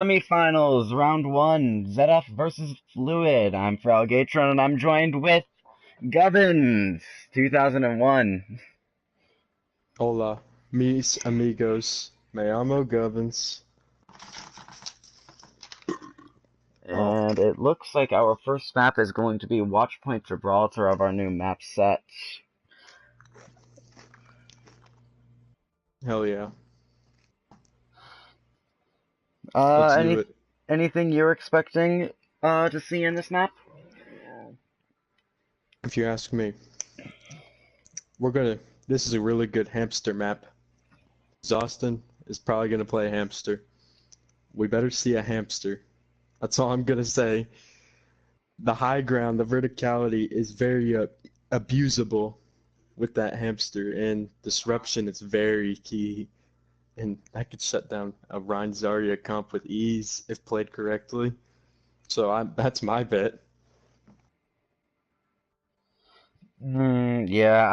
Semifinals, round one, Zed-F versus Fluid. I'm Fralgatron and I'm joined with Gubbins, 2001. Hola, mis amigos. Me llamo Govins. And it looks like our first map is going to be Watchpoint Gibraltar of our new map set. Hell yeah. Uh, Let's do any, it. anything you're expecting to see in this map? If you ask me, this is a really good hamster map. Zostin is probably gonna play hamster. We better see a hamster. That's all I'm gonna say. The high ground, the verticality is very abusable with that hamster, and disruption is very key. And that could shut down a Rhine Zarya comp with ease if played correctly. So that's my bet. Yeah,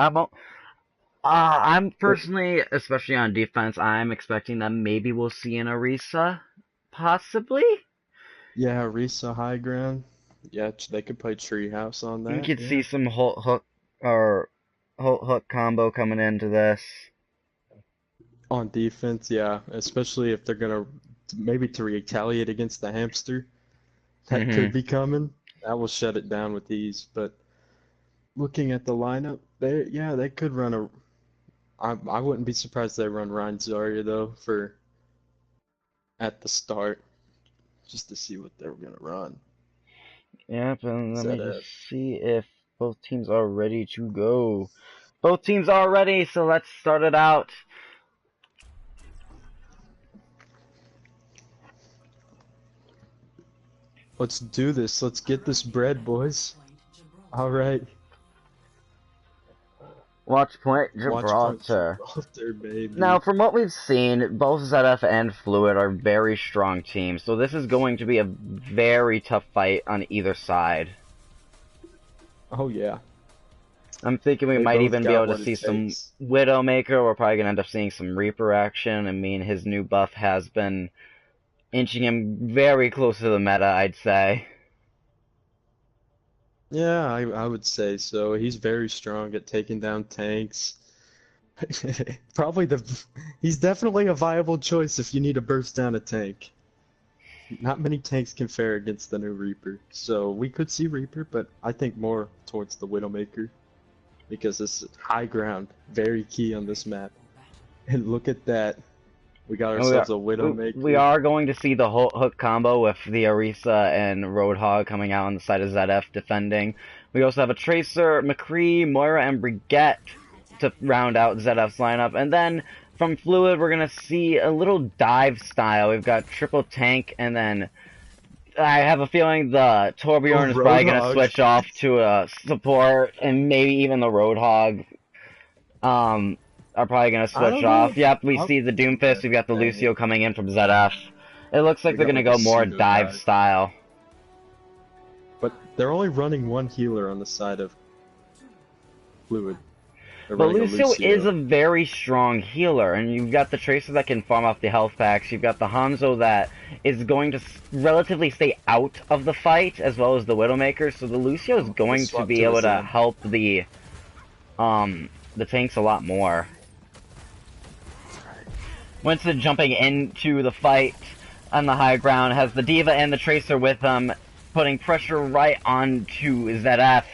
I'm But personally, especially on defense, I'm expecting that maybe we'll see an Orisa, possibly. yeah, Risa high ground. Yeah, they could play Treehouse on We that. could see Yeah. some hook or hook combo coming into this. On defense, yeah, especially if they're gonna maybe to retaliate against the hamster that could Hmm. be coming. That will shut it down with ease. But looking at the lineup, they could run a. I wouldn't be surprised they run Ryan Zarya though for at the start just to see what they're gonna run. Yep, and let me just Zed-F. see if both teams are ready to go. Both teams are ready, so let's start it out. Let's do this. Let's get this bread, boys. All right. Watch point Watch Point Gibraltar. Gibraltar, Now, baby. from what we've seen, both Zed-F and Fluid are very strong teams, so this is going to be a very tough fight on either side. Oh yeah. I'm thinking we They might both even be got able to what it see some takes. Widowmaker. We're probably going to end up seeing some Reaper action. I mean, his new buff has been inching him very close to the meta, I'd say. Yeah, I would say so. He's very strong at taking down tanks. Probably he's definitely a viable choice if you need to burst down a tank. Not many tanks can fare against the new Reaper. So we could see Reaper, but I think more towards the Widowmaker because this high ground, very key on this map. And look at that. We got And ourselves a we Widowmaker. are going to see the hook combo with the Orisa and Roadhog coming out on the side of Zed-F defending. We also have a Tracer, McCree, Moira, and Brigette to round out Zed-F's lineup. And then from Fluid, we're going to see a little dive style. We've got triple tank, and then I have a feeling the Oh, Torbjorn is probably going to Roadhog. switch off to a support, and maybe even the Roadhog are probably going to I switch don't know off. if Yep, we I see the Doomfist. yeah, We've got the dang it. Lucio coming in from Zed-F. It looks like They they're got going to like a go more pseudo dive dive. style. But they're only running one healer on the side of Fluid. They're But running a Lucio is Lucio. a very strong healer, and you've got the Tracer that can farm off the health packs. You've got the Hanzo that is going to relatively stay out of the fight, as well as the Widowmaker. So the Lucio is They going to swapped be to a able to Zed. help the tanks a lot more. Winston jumping into the fight on the high ground has the Diva and the Tracer with him, putting pressure right onto Zed-F.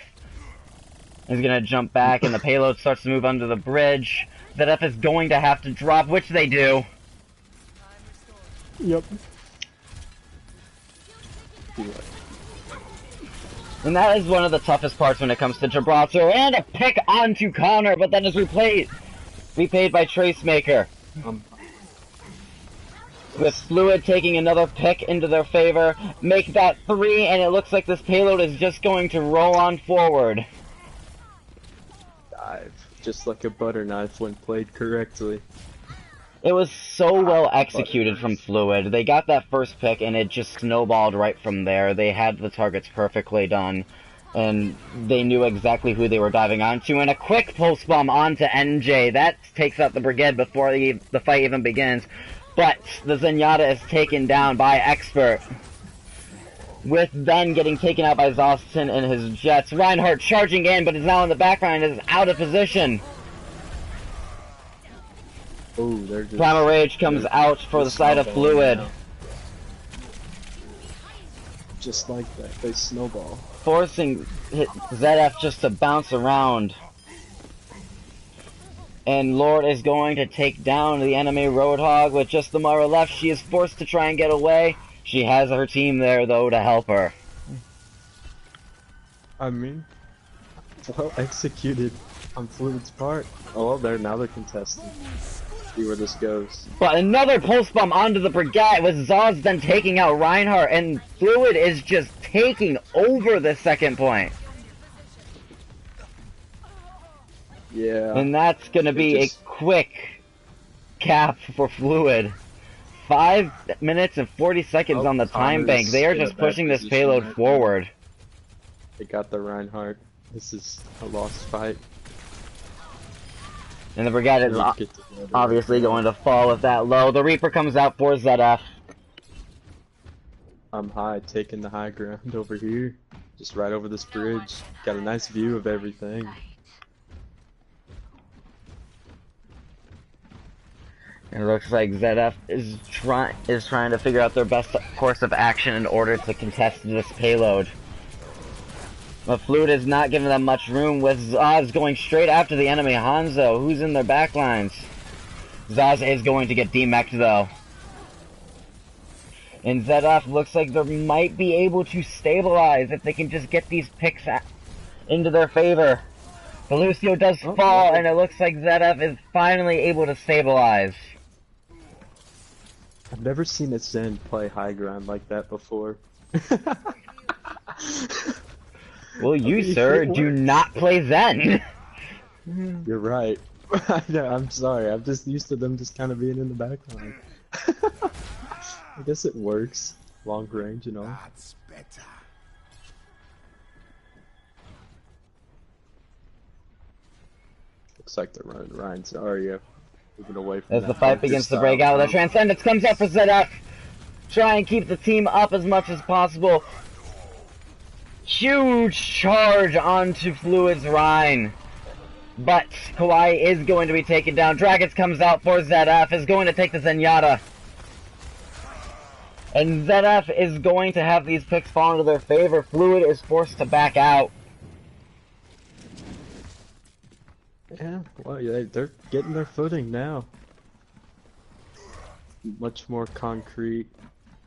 He's gonna jump back, and the payload starts to move under the bridge. Zed-F is going to have to drop, which they do. Yep. And that is one of the toughest parts when it comes to Gibraltar. And a pick onto Connor, but then is repaid by Tracemaker. Um, With Fluid taking another pick into their favor, make that 3, and it looks like this payload is just going to roll on forward. dive. Just like a butter knife when played correctly. It was so well Butter executed from knife. Fluid. They got that first pick, and it just snowballed right from there. They had the targets perfectly done, and they knew exactly who they were diving onto. And a quick pulse bomb onto NJ. That takes out the Brigade before the fight even begins. But the Zenyatta is taken down by Expert. With then getting taken out by Zostin and his jets. Reinhardt charging in, but is now in the background and is out of position. Oh, they're just... Primal Rage comes out for the side of Fluid. Now. Just like that, they snowball. Forcing Zed-F just to bounce around. And Lord is going to take down the enemy Roadhog with just the Mara left. She is forced to try and get away. She has her team there, though, to help her. I mean, well executed on Fluid's part. Oh, well, now they're contesting. See where this goes. But another pulse bomb onto the Brigade with Zaz then taking out Reinhardt, and Fluid is just taking over the second point. Yeah. And that's gonna be a quick cap for Fluid. 5 minutes and 40 seconds on the time bank. They are just pushing this payload forward. They got the Reinhardt. This is a lost fight. And the Brigade is obviously going to fall with that low. The Reaper comes out for Zed-F. I'm high, taking the high ground over here. Just right over this bridge. Got a nice view of everything. It looks like Zed-F is trying to figure out their best course of action in order to contest this payload. But Fluid is not giving them much room, with Zaz going straight after the enemy Hanzo, who's in their backlines. Zaz is going to get demeched though. And Zed-F looks like they might be able to stabilize if they can just get these picks into their favor. The Lucio does fall, and it looks like Zed-F is finally able to stabilize. I've never seen a Zen play high ground like that before. Well, you, sir, do not play Zen. You're right. I'm sorry. I'm just used to them just kind of being in the backline. I guess it works. Long range and all. That's better. Looks like they're running Ryan's Zarya. Moving away from as the fight begins to break out, the Transcendence comes up for Zed-F. Try and keep the team up as much as possible. Huge charge onto Fluid's Rhine. But Kawhi is going to be taken down. Dragons comes out for Zed-F, is going to take the Zenyatta. And Zed-F is going to have these picks fall into their favor. Fluid is forced to back out. Yeah, well, they're getting their footing now. Much more concrete,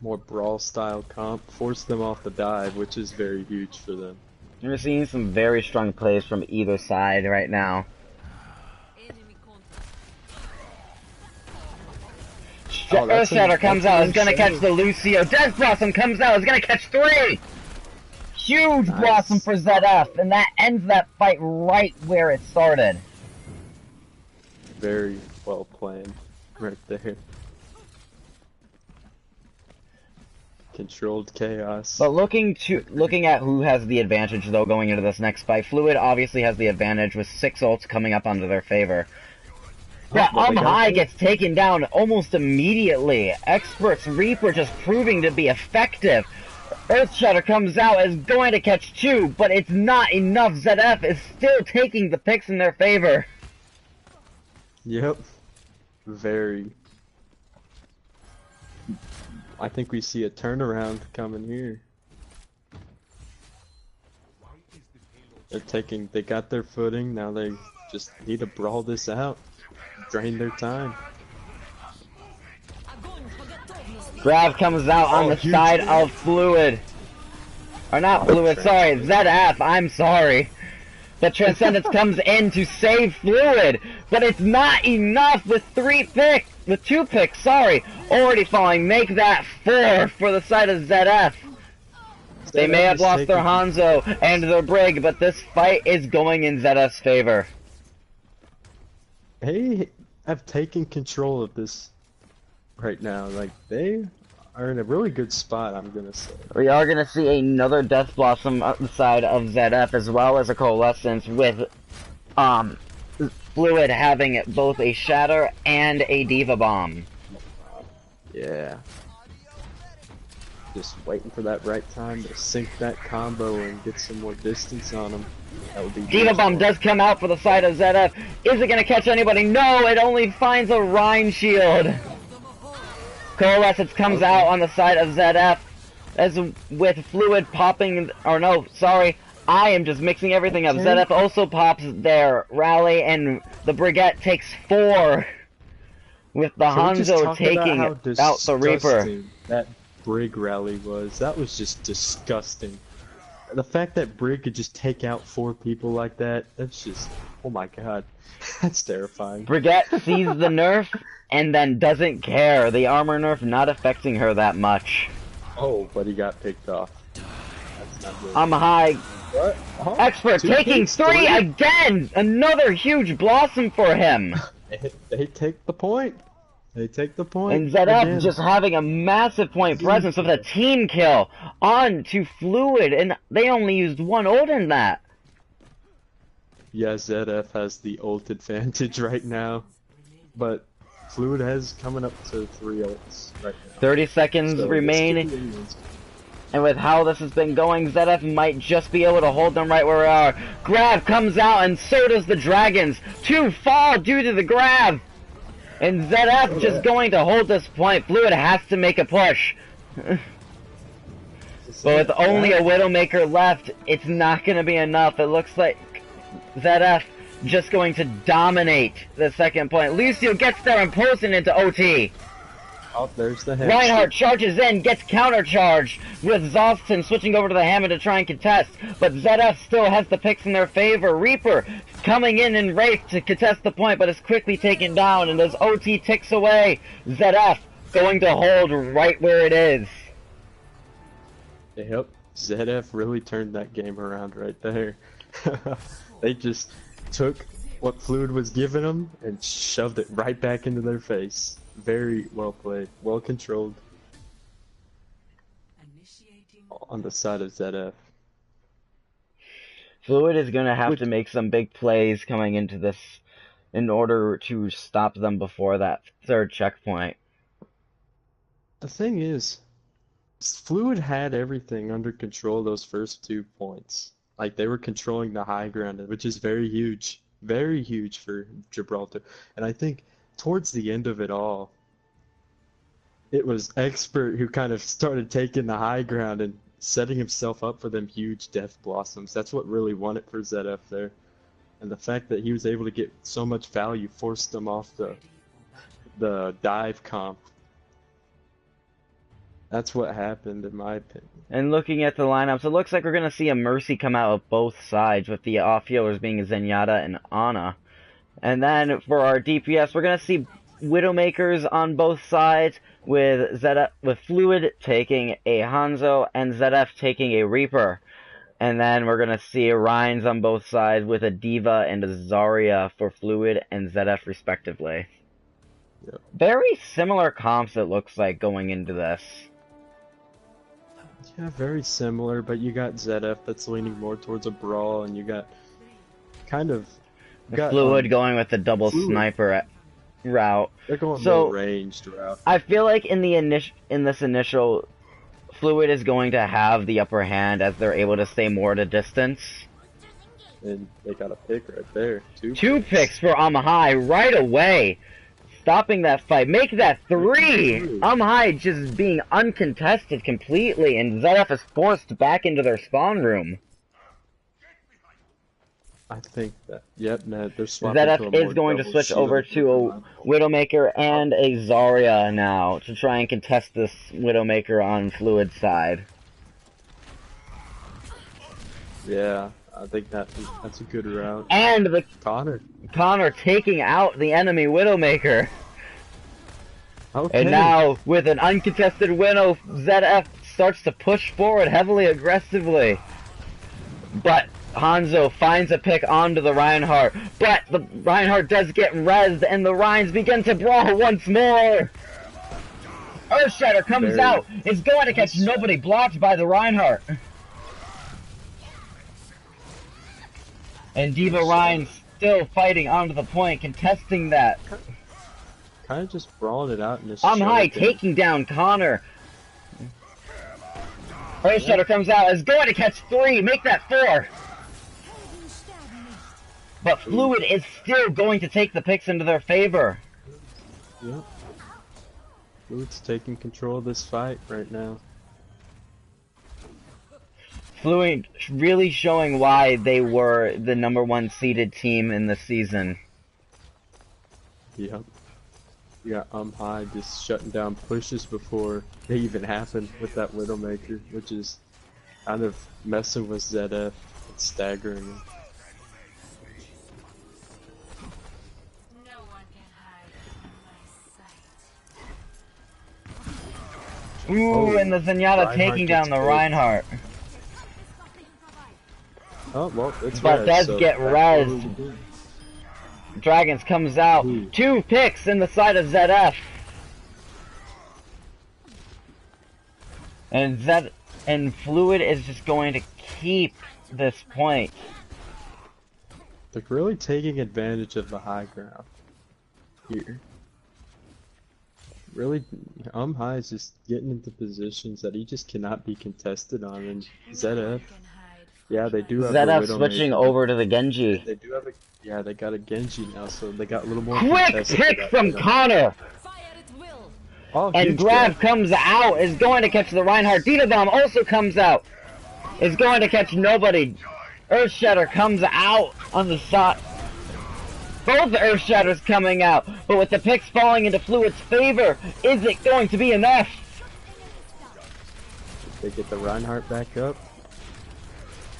more brawl-style comp. Force them off the dive, which is very huge for them. We're seeing some very strong plays from either side right now. Earth Shatter comes out, is gonna catch the Lucio. Death Blossom comes out, is gonna catch 3! Huge Blossom for Zed-F, and that ends that fight right where it started. Very well planned, right there. Controlled chaos. But looking at who has the advantage though going into this next fight, Fluid obviously has the advantage with 6 ults coming up onto their favor. Yeah, High gets taken down almost immediately. Expert's Reaper just proving to be effective. Earthshatter comes out, is going to catch 2, but it's not enough. Zed-F is still taking the picks in their favor. Yep. Very. I think we see a turnaround coming here. They got their footing, now they just need to brawl this out. Drain their time. Grav comes out on the side of Fluid. Or not Fluid, sorry, Zed-F, I'm sorry. The Transcendence comes in to save Fluid, but it's not enough with 2 picks, sorry. Already falling, make that 4 for the side of Zed-F. They may have lost their Hanzo and their Brig, but this fight is going in Zed-F's favor. They have taken control of this right now. Like, they are in a really good spot, I'm gonna say. We are gonna see another Death Blossom on the side of Zed-F, as well as a Coalescence, with Fluid having both a Shatter and a Diva Bomb. Yeah. Just waiting for that right time to sink that combo and get some more distance on him. That would be Diva Bomb does come out for the side of Zed-F. Is it going to catch anybody? No, it only finds a Rhine shield. Coalescence comes out on the side of Zed-F. As with Fluid popping, or no, sorry, I am just mixing everything up. Zed-F also pops their rally, and the Brigette takes 4. With the Hanzo taking out the Reaper. That Brig rally was. That was just disgusting. The fact that Brig could just take out 4 people like that, that's just, oh my god. That's terrifying. Brigette sees the nerf and then doesn't care. The armor nerf not affecting her that much. Oh, but he got picked off. That's not good. I'm high. What? Oh, Expert taking 3 again! Another huge blossom for him! They take the point. They take the point. And Zed-F just having a massive point presence with a team kill on to Fluid, and they only used 1 ult in that. Yeah, Zed-F has the ult advantage right now, but Fluid has coming up to 3 ults right now. 30 seconds remain, and with how this has been going, Zed-F might just be able to hold them right where we are. Grab comes out, and so does the Dragons. 2 fall due to the grab. And Zed-F just going to hold this point. Fluid has to make a push. But with only a Widowmaker left, it's not going to be enough. It looks like Zed-F just going to dominate the second point. Lucio gets there and pulls it into OT. Oh, there's the hammer. Reinhardt charges in, gets countercharged, with Zostin switching over to the Hammer to try and contest, but Zed-F still has the picks in their favor. Reaper coming in Wraith to contest the point, but is quickly taken down, and as OT ticks away, Zed-F going to hold right where it is. Yep, Zed-F really turned that game around right there. They just took what Fluid was giving them and shoved it right back into their face. Very well played, well controlled on the side of Zed-F. Fluid is going to have to make some big plays coming into this in order to stop them before that 3rd checkpoint. The thing is, Fluid had everything under control those first 2 points. Like, they were controlling the high ground, which is very huge for Gibraltar. And I think towards the end of it all, it was Expert who kind of started taking the high ground and setting himself up for them huge death blossoms. That's what really won it for Zed-F there. And the fact that he was able to get so much value forced them off the dive comp. That's what happened in my opinion. And looking at the lineups, it looks like we're going to see a Mercy come out of both sides, with the off-healers being Zenyatta and Ana. And then for our DPS, we're going to see Widowmakers on both sides, with Fluid taking a Hanzo and Zed-F taking a Reaper. And then we're going to see Rhines on both sides with a D.Va and a Zarya for Fluid and Zed-F respectively. Yep. Very similar comps, it looks like, going into this. Yeah, very similar, but you got Zed-F that's leaning more towards a brawl, and you got kind of... Fluid going with the double sniper route. They're going more ranged route. I feel like in this initial, Fluid is going to have the upper hand as they're able to stay more at a distance. And they got a pick right there. Two picks for Amahai right away. Stopping that fight. Make that 3! Amahai just being uncontested completely, and Zed-F is forced back into their spawn room. I think that, yep, no, they're swapping. Zed-F is going to switch over to a Widowmaker and a Zarya now to try and contest this Widowmaker on Fluid's side. Yeah, I think that's a good route. And the Connor taking out the enemy Widowmaker. Okay. And now, with an uncontested Widow, Zed-F starts to push forward heavily aggressively. But Hanzo finds a pick onto the Reinhardt, but the Reinhardt does get rezzed, and the Rhines begin to brawl once more. Earthshatter comes out, is going to catch nobody, blocked by the Reinhardt. And D.Va Rhines still fighting onto the point, contesting that. kind of just brawling it out in this High, choke. And taking down Connor. Earth Shatter comes out, is going to catch 3, make that 4. But Fluid is still going to take the picks into their favor. Yep. Fluid's taking control of this fight right now. Fluid really showing why they were the #1 seeded team in the season. Yep. You got High just shutting down pushes before they even happen with that Widowmaker, which is kind of messing with Zed-F and staggering him. Ooh, and the Zenyatta taking down the Reinhardt. Oh, well, it's but res, does so get rezzed. Dragons comes out. Ooh. 2 picks in the side of Zed-F. And Fluid is just going to keep this point. They're really taking advantage of the high ground here. Really, High is just getting into positions that he just cannot be contested on, and Zed-F, yeah, they do have Zed-F switching over to the Genji. They do have yeah, they got a Genji now, so they got a little more Quick pick from Connor! Oh, and Grab comes out, is going to catch the Reinhardt. Diva Bomb also comes out, is going to catch nobody. Earthshatter comes out on the side. Both Earthshatters coming out, but with the picks falling into Fluid's favor, is it going to be enough? They get the Reinhardt back up.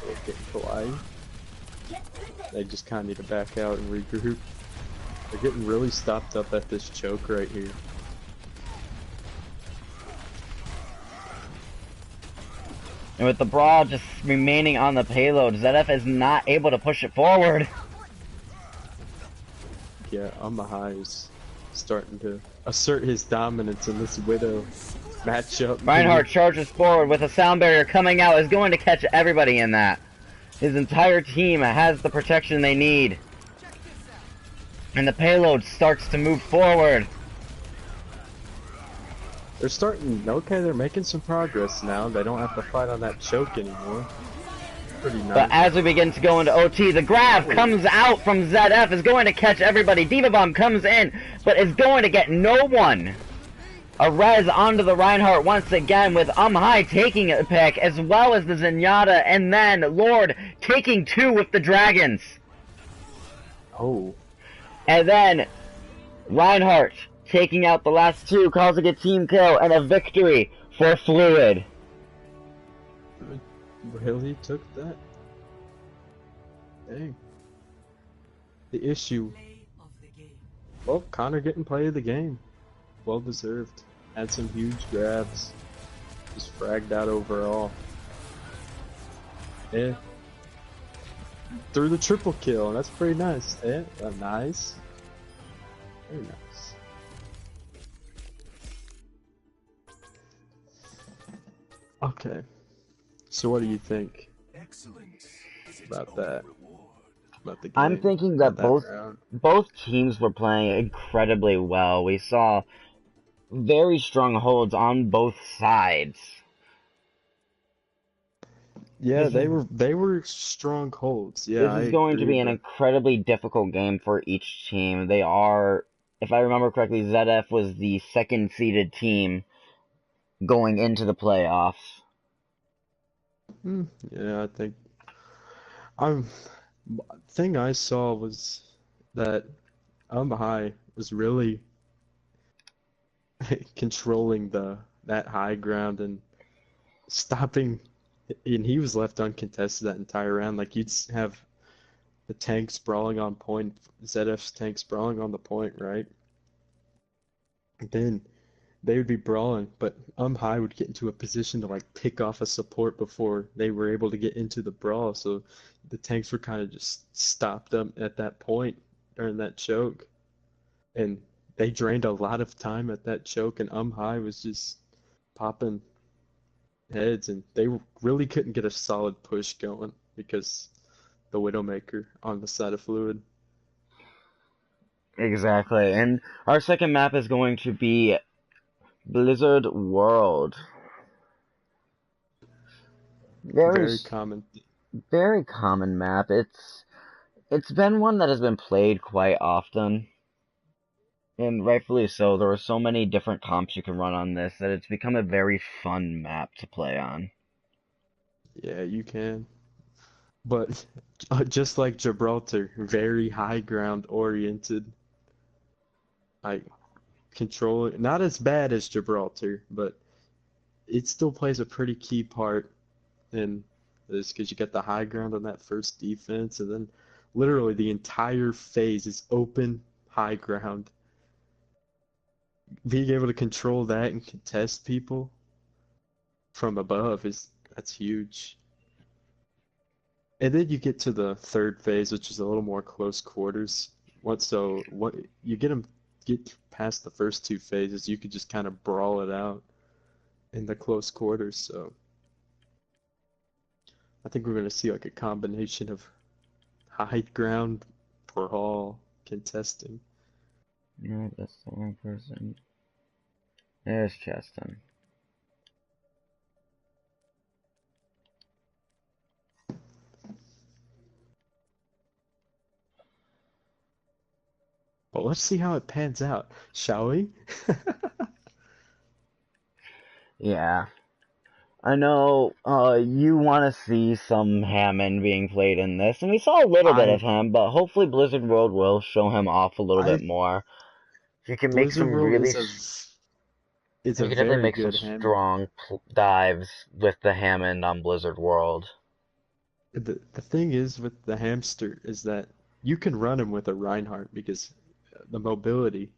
They're getting Kawaii. They just kind of need to back out and regroup. They're getting really stopped up at this choke right here. And with the Brawl just remaining on the payload, Zed-F is not able to push it forward. Yeah, High is starting to assert his dominance in this Widow matchup. Reinhardt charges forward with a sound barrier coming out, is going to catch everybody in that. His entire team has the protection they need. And the payload starts to move forward. They're starting, okay, they're making some progress now. They don't have to fight on that choke anymore. Pretty nice. But as we begin to go into OT, the grab comes out from Zed-F, is going to catch everybody. Diva Bomb comes in, but is going to get no one. A res onto the Reinhardt once again, with High taking a pick, as well as the Zenyatta, and then Lord taking 2 with the Dragons. Oh. And then Reinhardt taking out the last 2, causing a team kill and a victory for Fluid. Really took that? Dang. The issue. Well, Connor getting play of the game. Well deserved. Had some huge grabs. Just fragged out overall. Yeah. Threw the triple kill, and that's pretty nice. Yeah, nice. Very nice. Okay. So what do you think about that? About the game? I'm thinking that both teams were playing incredibly well. We saw very strong holds on both sides. Yeah, they were strong holds. Yeah, this is going to be an incredibly difficult game for each team. They are, if I remember correctly, Zed-F was the 2nd seeded team going into the playoffs. Yeah, I think thing I saw was that High was really controlling that high ground and stopping, and he was left uncontested that entire round. Like, you'd have the tank sprawling on point, Zed-F's tank sprawling on the point, right? And then they would be brawling, but High would get into a position to like pick off a support before they were able to get into the brawl, so the tanks were kind of just stopped up at that point during that choke, and they drained a lot of time at that choke, and High was just popping heads, and they really couldn't get a solid push going because the Widowmaker on the side of Fluid. Exactly. And our second map is going to be Blizzard World. Very, Very common. very common map. It's been one that has been played quite often, and rightfully so. There are so many different comps you can run on this that it's become a very fun map to play on. Yeah, you can. But just like Gibraltar, very high ground oriented. Like control, not as bad as Gibraltar, but it still plays a pretty key part in this because you get the high ground on that first defense, and then literally the entire phase is open high ground. Being able to control that and contest people from above is that's huge. And then you get to the third phase, which is a little more close quarters. What you get past the first two phases, you could just kind of brawl it out in the close quarters. So I think we're going to see like a combination of high ground, brawl, contesting. No, that's the wrong person. There's Cheston. But let's see how it pans out, shall we? Yeah. I know you want to see some Hammond being played in this, and we saw a little bit of I him, but hopefully Blizzard World will show him off a little bit I more. He can make Blizzard some World really, is he a can definitely very make some good Hammond. strong dives with the Hammond on Blizzard World. The thing is with the hamster is that you can run him with a Reinhardt because the mobility,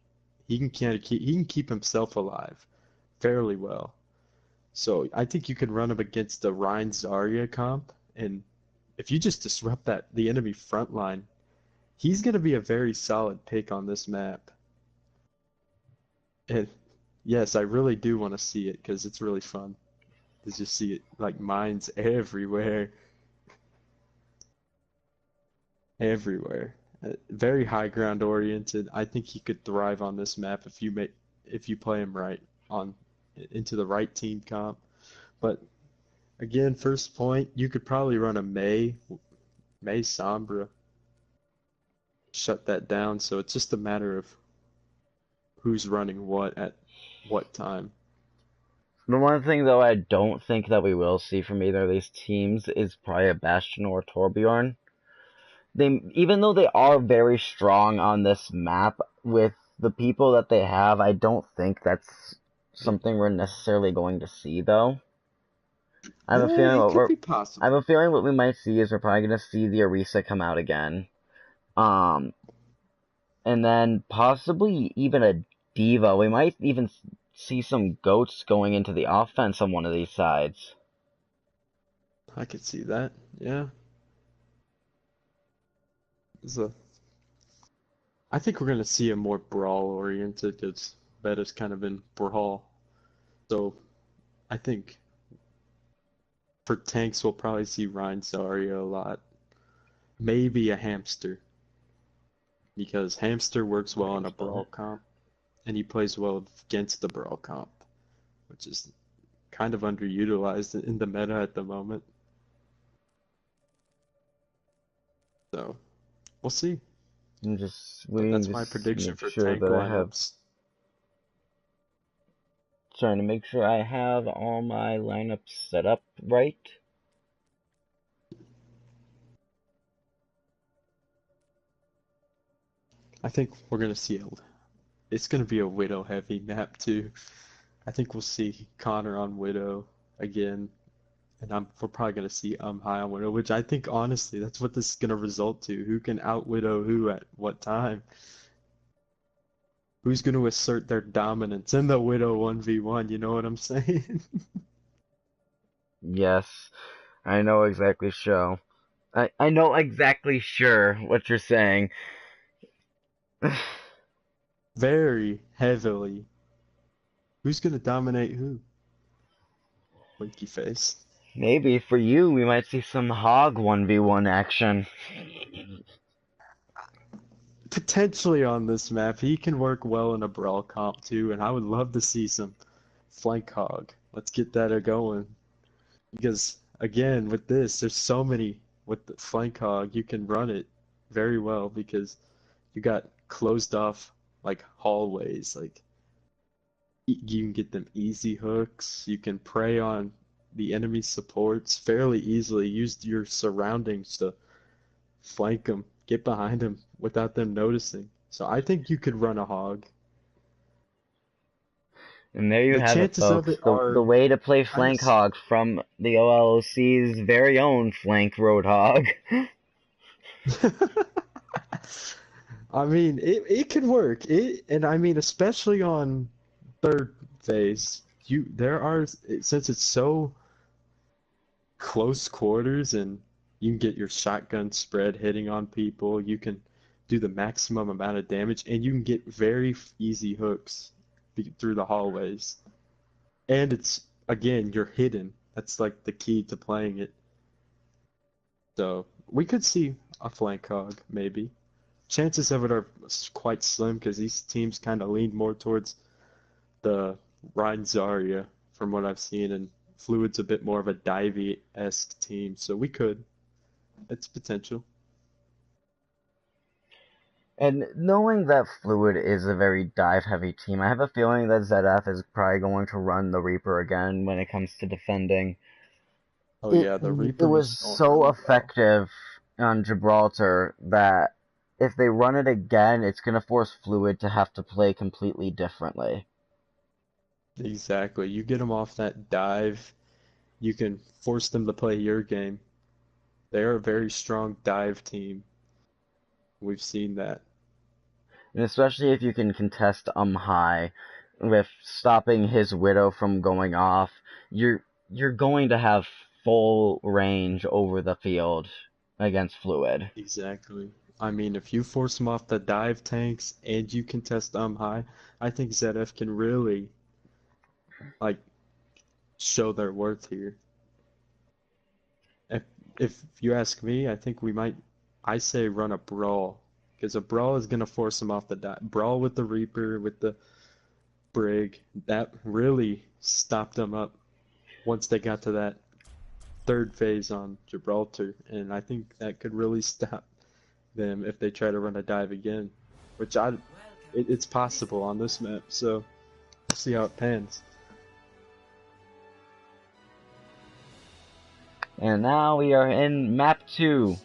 he can keep himself alive fairly well. So I think you can run him against the Rein Zarya comp, and if you just disrupt the enemy front line, he's gonna be a very solid pick on this map. And yes, I really do want to see it because it's really fun to just see it like mines everywhere, everywhere. Very high ground oriented. I think he could thrive on this map if you play him right on into the right team comp. But again, first point, you could probably run a May Sombra, shut that down. So it's just a matter of who's running what at what time. The one thing, though, I don't think that we will see from either of these teams is probably a Bastion or a Torbjorn. Even though they are very strong on this map with the people that they have, I don't think that's something we're necessarily going to see, though. I have a feeling It what could we're be I have possible. a feeling what we might see is we're probably gonna see the Orisa come out again. Um, and then possibly even a Diva. We might even see some goats going into the offense on one of these sides. I could see that. Yeah. So I think we're gonna see a more brawl oriented because Beta's kind of been brawl. So I think for tanks we'll probably see Ryan Zarya a lot. Maybe a hamster because hamster works well on a brawl comp and he plays well against the brawl comp, which is kind of underutilized in the meta at the moment. So we'll see. I'm just But waiting that's to my prediction make for sure tank that I have lineups. trying to make sure I have all my lineups set up right. I think we're gonna see it's gonna be a Widow heavy map too. I think we'll see Connor on Widow again, and we're probably gonna see high on Widow, which I think honestly that's what this is gonna result to. Who can out Widow who at what time? Who's gonna assert their dominance in the Widow 1v1, you know what I'm saying? Yes, I know exactly sure. I know exactly sure what you're saying. Very heavily. Who's gonna dominate who? Winky face. Maybe for you, we might see some Hog 1v1 action. potentially on this map. He can work well in a brawl comp too, and I would love to see some flank hog. Let's get that going. Because again, with this, there's so many with the flank hog, you can run it very well because you got closed off like hallways, like you can get them easy hooks, you can prey on the enemy supports fairly easily, use your surroundings to flank them, get behind them without them noticing. So I think you could run a hog. And there you The have it, chances of folks. it The are way to play kind flank hog from the OLOC's very own flank roadhog. of I mean, it could work. And I mean, especially on third phase, there are, since it's so close quarters and you can get your shotgun spread hitting on people, you can do the maximum amount of damage, and you can get very easy hooks through the hallways. And it's, again, you're hidden. That's like the key to playing it. So we could see a flank hog, maybe. Chances of it are quite slim because these teams kind of lean more towards the Ryan Zarya from what I've seen, and Fluid's a bit more of a divey-esque team, so we could. It's potential. And knowing that Fluid is a very dive-heavy team, I have a feeling that Zed-F is probably going to run the Reaper again when it comes to defending. Oh yeah, the Reaper It was so effective on Gibraltar that if they run it again, it's going to force Fluid to have to play completely differently. Exactly. You get them off that dive, you can force them to play your game. They're a very strong dive team. We've seen that. And especially if you can contest high with stopping his Widow from going off, you're going to have full range over the field against Fluid. Exactly. I mean, if you force them off the dive tanks and you contest high, I think Zed-F can really like show their worth here. If you ask me, I think I say run a brawl, because a brawl is gonna force them off the dive. Brawl with the Reaper, with the Brig, that really stopped them up once they got to that third phase on Gibraltar, and I think that could really stop them if they try to run a dive again, which it's possible on this map, so we'll see how it pans. And now we are in map 2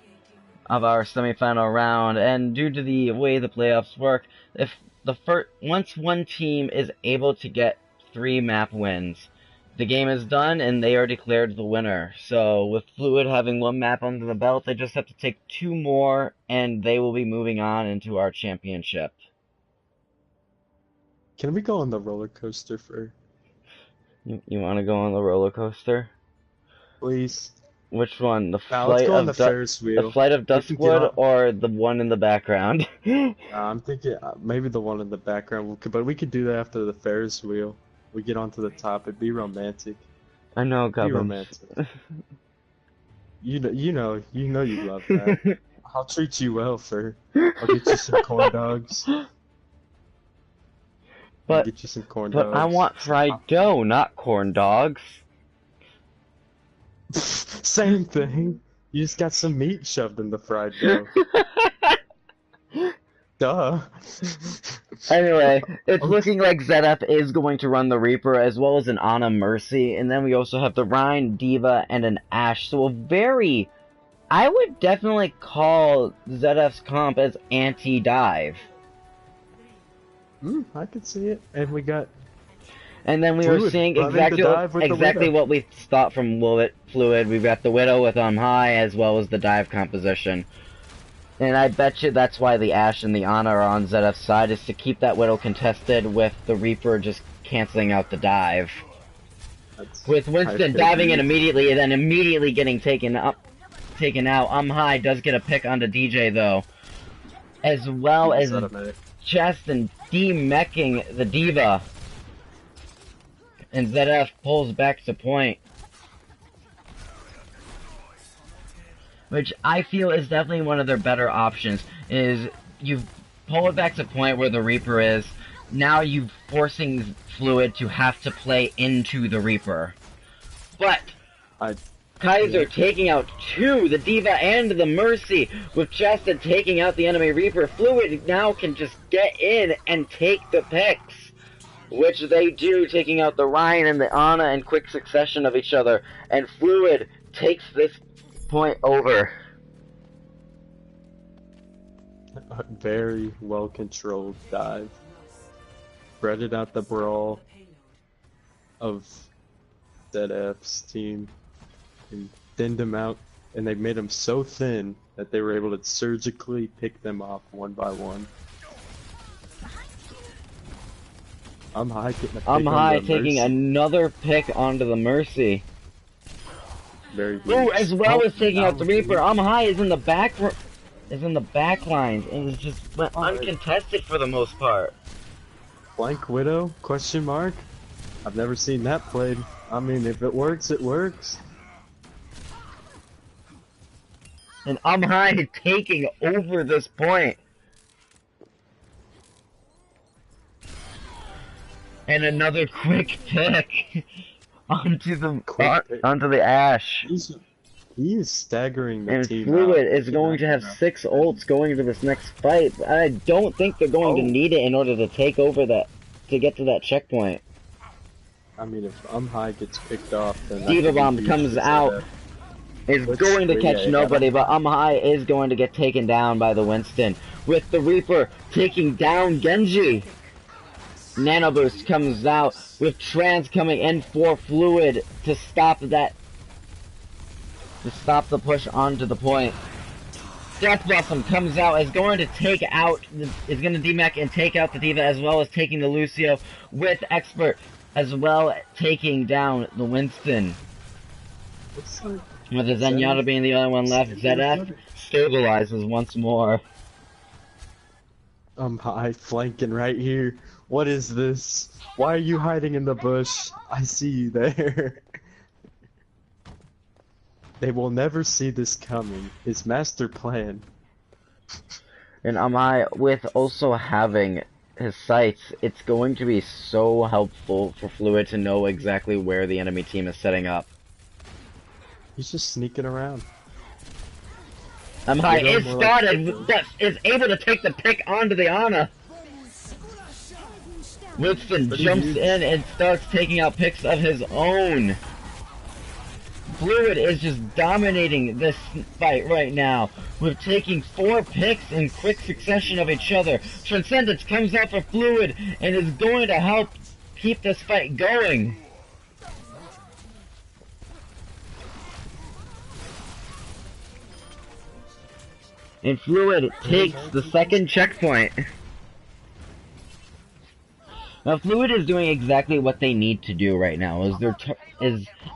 of our semifinal round, and due to the way the playoffs work, once one team is able to get 3 map wins, the game is done and they are declared the winner. So with Fluid having 1 map under the belt, they just have to take 2 more and they will be moving on into our championship. Can we go on the roller coaster for? You want to go on the roller coaster? Please. Which one? Let's go on the Ferris wheel. The Flight of Duskwood or the one in the background? I'm thinking maybe the one in the background, but we could do that after the Ferris wheel. We get onto the top. It'd be romantic. I know, Be romantic. You know you love that. I'll treat you well, Fer. I'll get you some corn dogs. But get you some corn dogs. I want fried dough, not corn dogs. Same thing. You just got some meat shoved in the fried dough. Duh. Anyway, it's looking like Zed-F is going to run the Reaper as well as an Ana Mercy, and then we also have the Rein, D.Va, and an Ashe. So I would definitely call Zed-F's comp as anti-dive. I could see it. And then we were seeing exactly what we thought from Fluid. We've got the Widow with high as well as the dive composition. And I bet you that's why the Ashe and the Ana are on Zed-F's side, is to keep that Widow contested with the Reaper just canceling out the dive. With Winston diving in immediately and then immediately getting taken out. High does get a pick onto DJ though. As well as just and de-meching the D.Va. And Zed-F pulls back to point. Which I feel is definitely one of their better options. Is pull it back to the point where the Reaper is. Now you're forcing Fluid to have to play into the Reaper. But Kaiser taking out two, the D.Va and the Mercy, with Chested taking out the enemy Reaper. Fluid now can just get in and take the picks, which they do, taking out the Ryan and the Ana in quick succession of each other. And Fluid takes this point over. A very well controlled dive. Spreaded out the brawl of Zed-F's team and thinned them out, and they made them so thin that they were able to surgically pick them off one by one. I'm high getting a pick on the taking Mercy. another pick onto the Mercy. Very good. Ooh, as well as taking out the Reaper. High is in the back lines and is just uncontested for the most part. Flank Widow? Question mark? I've never seen that played. I mean, if it works, it works. And High taking over this point. And another quick pick onto the Ashe. He is staggering the and team. Fluid is going to have 6 ults going into this next fight. I don't think they're going to need it in order to take over to get to that checkpoint. I mean, if High gets picked off, then D.Va Bomb comes out. Is going to catch nobody, but High is going to get taken down by the Winston. With the Reaper taking down Genji. Nano Boost comes out with Trans coming in for Fluid to stop that. To stop the push onto the point. Death Blossom comes out, is going to take out, is going to DMAC and take out the D.Va, as well as taking the Lucio with Expert, as well taking down the Winston. With the Zenyatta being the only one left, Zed-F stabilizes once more. High flanking right here. What is this? Why are you hiding in the bush? I see you there. They will never see this coming. His master plan. And High, with also having his sights, it's going to be so helpful for Fluid to know exactly where the enemy team is setting up. He's just sneaking around. High is started, but is able to take the pick onto the Ana. Winston jumps in and starts taking out picks of his own. Fluid is just dominating this fight right now, with taking 4 picks in quick succession of each other. Transcendence comes out for Fluid and is going to help keep this fight going. And Fluid takes the second checkpoint. Now, Fluid is doing exactly what they need to do right now.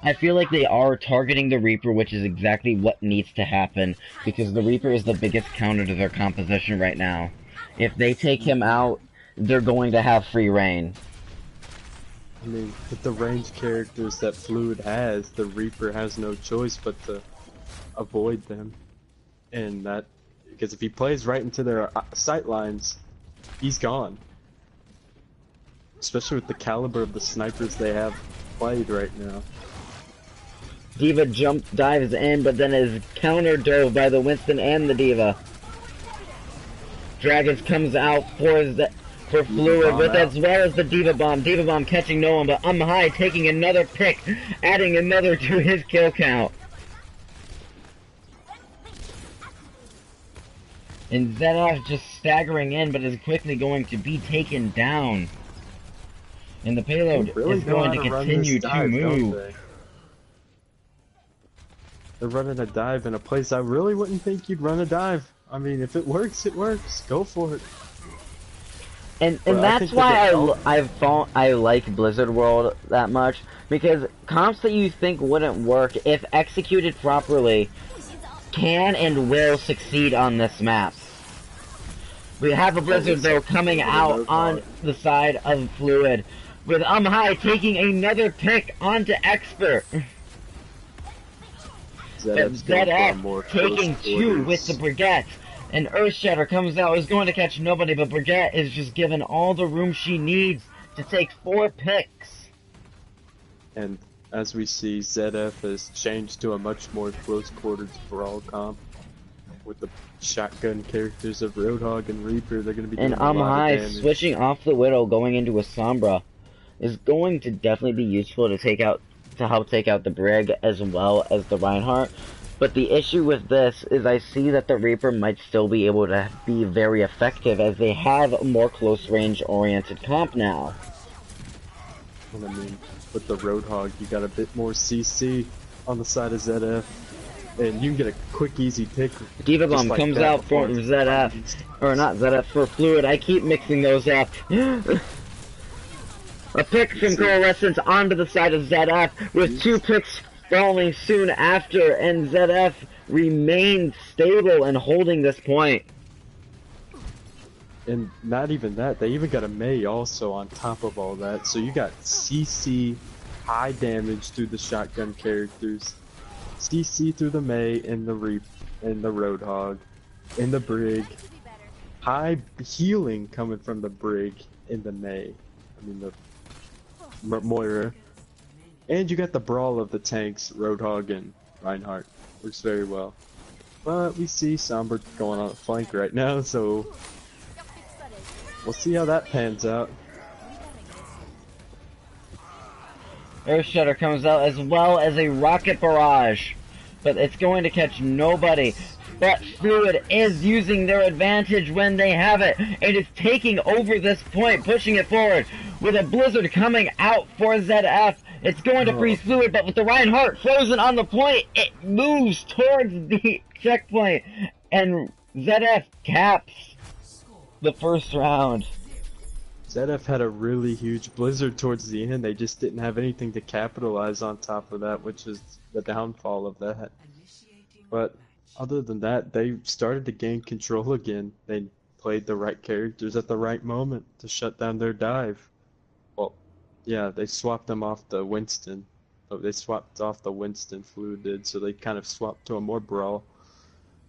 I feel like they are targeting the Reaper, which is exactly what needs to happen, because the Reaper is the biggest counter to their composition right now. If they take him out, they're going to have free reign. I mean, with the ranged characters that Fluid has, the Reaper has no choice but to avoid them. And that, because if he plays right into their sight lines, he's gone. Especially with the caliber of the snipers they have played right now. D.Va dives in, but then is counter-dove by the Winston and the D.Va. Dragons comes out for Fluid, with as well as the D.Va Bomb. D.Va Bomb catching no one, but High taking another pick, adding another to his kill count. And Zed-F just staggering in, but is quickly going to be taken down. And the payload is going to continue to move. They're running a dive in a place I really wouldn't think you'd run a dive. I mean, if it works, it works. Go for it. And that's why I like Blizzard World that much, because comps that you think wouldn't work, if executed properly, can and will succeed on this map. We have a Blizzard though coming out on the side of Fluid, with High taking another pick onto Expert. Zed-F taking 2 with the Brigette. And Earthshatter comes out, is going to catch nobody, but Brigitte is just given all the room she needs to take 4 picks. And as we see, Zed-F has changed to a much more close quarters brawl comp. With the shotgun characters of Roadhog and Reaper, they're going to be doing And a lot of damage. switching off the Widow, going into a Sombra, is going to definitely be useful to help take out the Brig as well as the Reinhardt. But the issue with this is I see that the Reaper might still be able to be very effective as they have a more close range oriented comp now. And I mean, with the Roadhog, you got a bit more CC on the side of Zed-F. And you can get a quick, easy pick. Diva Bomb like comes out for Zed-F. Or not Zed-F, for Fluid. I keep mixing those up. A pick from Coalescence onto the side of Zed-F with 2 picks following soon after, and Zed-F remains stable and holding this point. And not even that, they even got a Mei also on top of all that. So you got CC, high damage through the shotgun characters, CC through the Mei and the Roadhog, and the Brig, high healing coming from the Brig and the Mei. I mean the Moira. And you got the brawl of the tanks, Roadhog and Reinhardt. Works very well. But we see Sombra going on a flank right now, so we'll see how that pans out. Earthshatter comes out as well as a rocket barrage, but it's going to catch nobody. But Fluid is using their advantage when they have it. It is taking over this point, pushing it forward with a blizzard coming out for Zed-F. It's going to freeze Fluid, but with the Reinhardt frozen on the point, it moves towards the checkpoint, and Zed-F caps the first round. Zed-F had a really huge blizzard towards the end. They just didn't have anything to capitalize on top of that, which is the downfall of that. But other than that, they started to gain control again. They played the right characters at the right moment to shut down their dive. Well, yeah, they swapped them off the Winston. They swapped off the Winston, Fluid did, so they kind of swapped to a more brawl.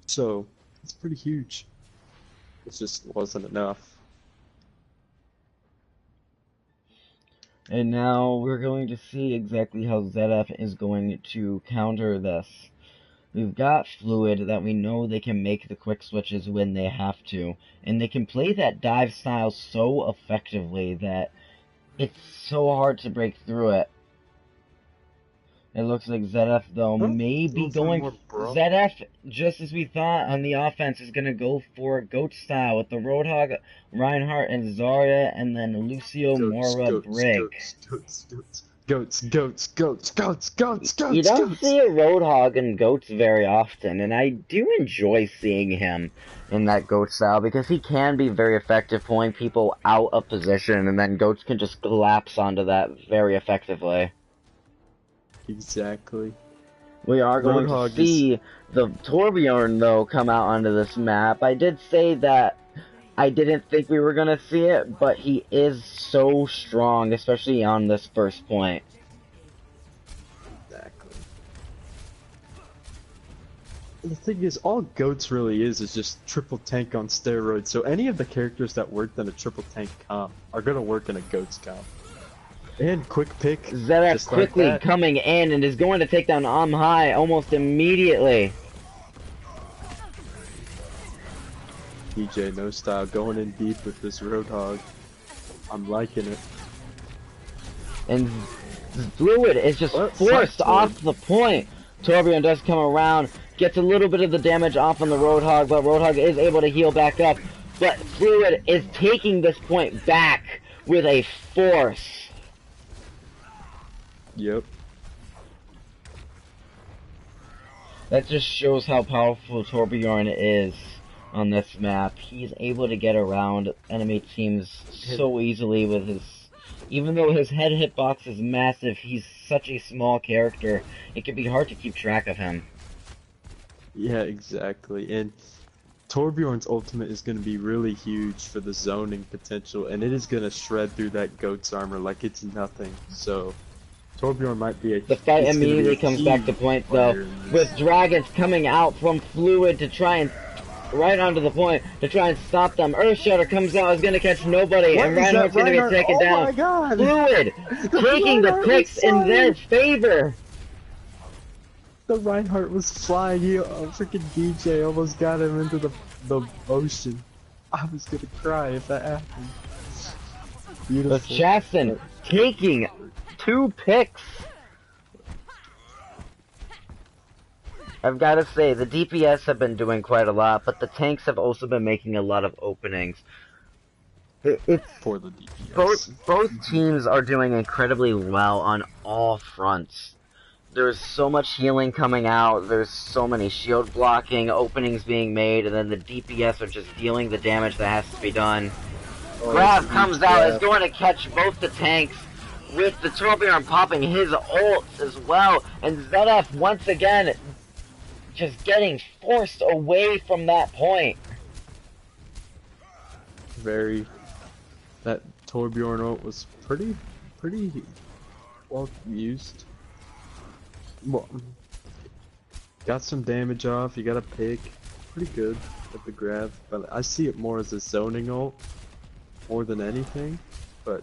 So, it's pretty huge. It just wasn't enough. And now we're going to see exactly how Zed-F is going to counter this. We've got Fluid that we know they can make the quick switches when they have to, and they can play that dive style so effectively that it's so hard to break through it. It looks like Zed-F, though, may be going... Zed-F, just as we thought on the offense, is going to go for Goat style with the Roadhog, Reinhardt, and Zarya, and then Lucio, Moira, Brig. Goats. You don't see a Roadhog and Goats very often, and I do enjoy seeing him in that Goat style, because he can be very effective pulling people out of position, and then Goats can just collapse onto that very effectively. Exactly. We are going to see the Torbjorn, though, come out onto this map. I did say that I didn't think we were going to see it, but he is so strong, especially on this first point. Exactly. The thing is, all Goats really is just triple tank on steroids, so any of the characters that worked in a triple tank comp are going to work in a Goats comp. And quick pick. Zed-F quickly like coming in and is going to take down High almost immediately. DJ No Style going in deep with this Roadhog. I'm liking it. And Fluid is just forced off the point. Torbjorn does come around, gets a little bit of the damage off on the Roadhog, but Roadhog is able to heal back up. But Fluid is taking this point back with a force. Yep. That just shows how powerful Torbjorn is on this map. He's able to get around enemy teams so easily with his... Even though his head hitbox is massive, he's such a small character, it can be hard to keep track of him. Yeah, exactly. And Torbjorn's ultimate is going to be really huge for the zoning potential, and it is going to shred through that Goat's armor like it's nothing. So Torbjorn might be a... The fight immediately comes back to point, though, with Dragons coming out from Fluid to try and right onto the point to try and stop them. Earthshatter comes out, is gonna catch nobody, What and is that, Reinhardt's gonna get Reinhardt? taken Oh down. my god! Fluid taking the Reinhardt was picks in their flying! favor. The Reinhardt was flying. He, freaking DJ almost got him into the ocean. I was gonna cry if that happened. Beautiful. With Chaston taking 2 picks. I've got to say, the DPS have been doing quite a lot, but the tanks have also been making a lot of openings. It's For the DPS. both teams are doing incredibly well on all fronts. There's so much healing coming out, there's so many shield blocking openings being made, and then the DPS are just dealing the damage that has to be done. Grab comes out, is going to catch both the tanks, with the Torbjorn popping his ults as well, and Zed-F once again just getting forced away from that point. That Torbjorn ult was pretty well used. Well, got some damage off, you got a pick, pretty good with the grab, but I see it more as a zoning ult, more than anything, but,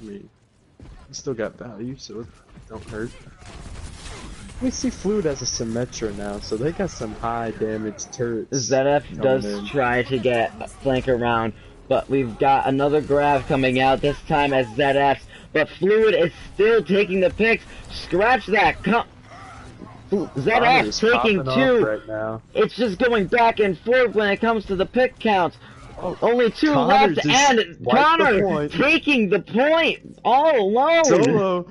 I mean, you still got value, so it don't hurt. We see Fluid as a Symmetra now, so they got some high damage turrets. Zed-F does try to get flank around, but we've got another grab coming out, this time as Zed-F's, but Fluid is still taking the picks. Scratch that, Zed-F taking 2. Right now. It's just going back and forth when it comes to the pick counts. Oh, only 2 Connor left, and Connor taking the point all alone. Solo,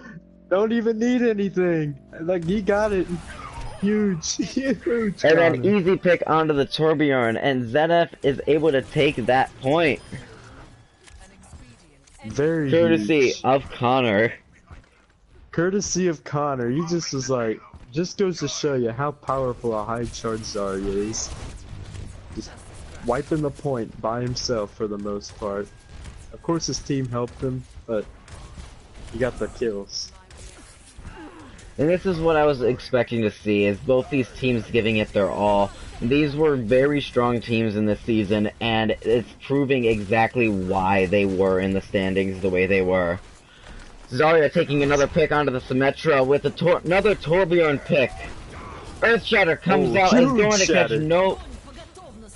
don't even need anything. Like, he got it. Huge, huge. And then easy pick onto the Torbjorn, and Zed-F is able to take that point. Very courtesy huge. of Connor. Courtesy of Connor. He just was like, just goes to show you how powerful a high charge Zarya is. Just wiping the point by himself for the most part. Of course his team helped him, but he got the kills. And this is what I was expecting to see, is both these teams giving it their all. These were very strong teams in this season, and it's proving exactly why they were in the standings the way they were. Zarya taking another pick onto the Symmetra with another Torbjorn pick. Earthshatter comes out, is going to catch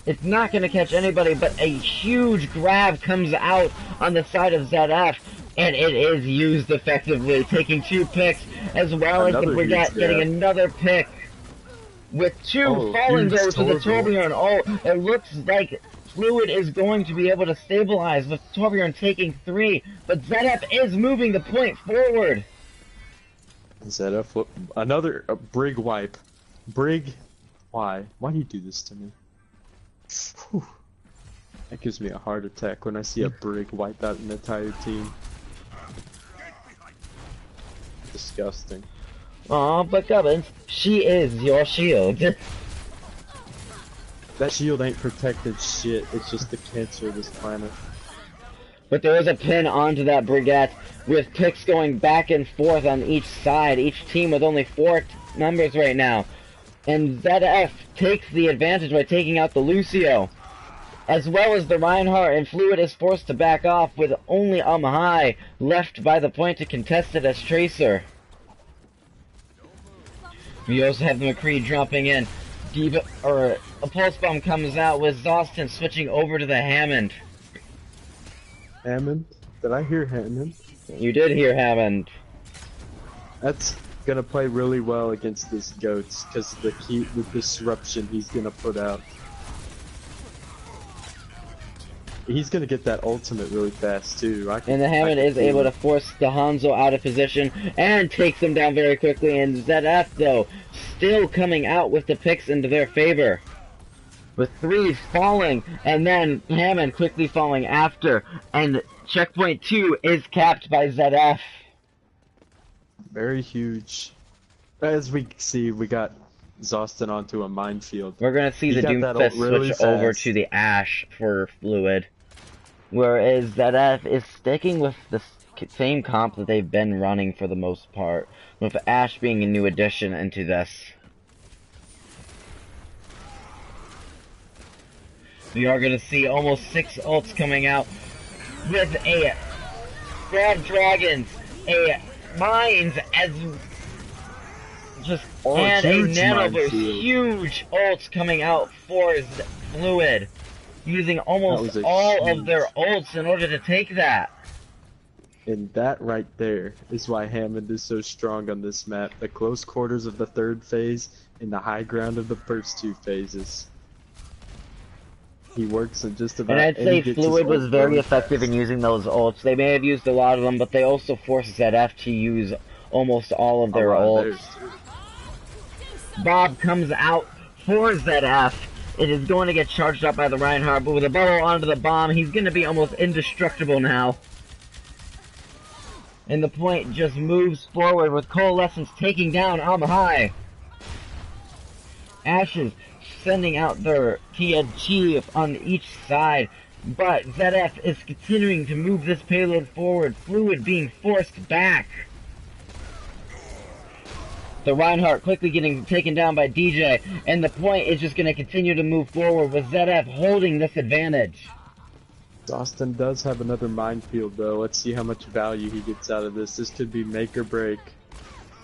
it's not going to catch anybody, but a huge grab comes out on the side of Zed-F. And it is used effectively, taking 2 picks, as well as the Brigette getting another pick. With 2 falling though to the Torbjorn. Oh, it looks like Fluid is going to be able to stabilize with Torbjorn taking 3, but Zed-F is moving the point forward. Zed-F, another Brig wipe. Brig, why? Why do you do this to me? Whew. That gives me a heart attack when I see a Brig wipe out an entire team. Disgusting. Aw, but Gubbins, she is your shield. That shield ain't protected shit, it's just the cancer of this planet. But there is a pin onto that Brigette, with picks going back and forth on each side, each team with only 4 members right now. And Zed-F takes the advantage by taking out the Lucio, as well as the Reinhardt, and Fluid is forced to back off with only High left by the point to contest it as Tracer. We also have the McCree dropping in. A Pulse Bomb comes out with Zostin switching over to the Hammond. Hammond? Did I hear Hammond? You did hear Hammond. That's gonna play really well against this Goats, because the disruption he's gonna put out. He's gonna get that ultimate really fast too. And the Hammond is able to force the Hanzo out of position and takes them down very quickly. And Zed-F though, still coming out with the picks into their favor, with 3 falling, and then Hammond quickly falling after. And checkpoint 2 is capped by Zed-F. Very huge. As we see, we got Zostin onto a minefield. We're gonna see the Doomfist switch over to the Ashe for Fluid, whereas Zed-F is sticking with the same comp that they've been running for the most part, with Ashe being a new addition into this. We are going to see almost 6 ults coming out with a Grab Dragons, a Mines, as just and a Nano Boost. Huge ults coming out for Fluid, using almost all of their ults in order to take that. And that right there is why Hammond is so strong on this map. The close quarters of the 3rd phase and the high ground of the first 2 phases. He works in just about. And I'd say Fluid was very effective in using those ults. They may have used a lot of them, but they also forced Zed-F to use almost all of their ults. Bob comes out for Zed-F. It is going to get charged up by the Reinhardt, but with a bubble onto the bomb, he's going to be almost indestructible now. And the point just moves forward with Coalescence taking down High. Ashes sending out their TNT on each side, but Zed-F is continuing to move this payload forward, Fluid being forced back. The Reinhardt quickly getting taken down by DJ, and the point is just going to continue to move forward with Zed-F holding this advantage. Austin does have another minefield though. Let's see how much value he gets out of this. This could be make or break.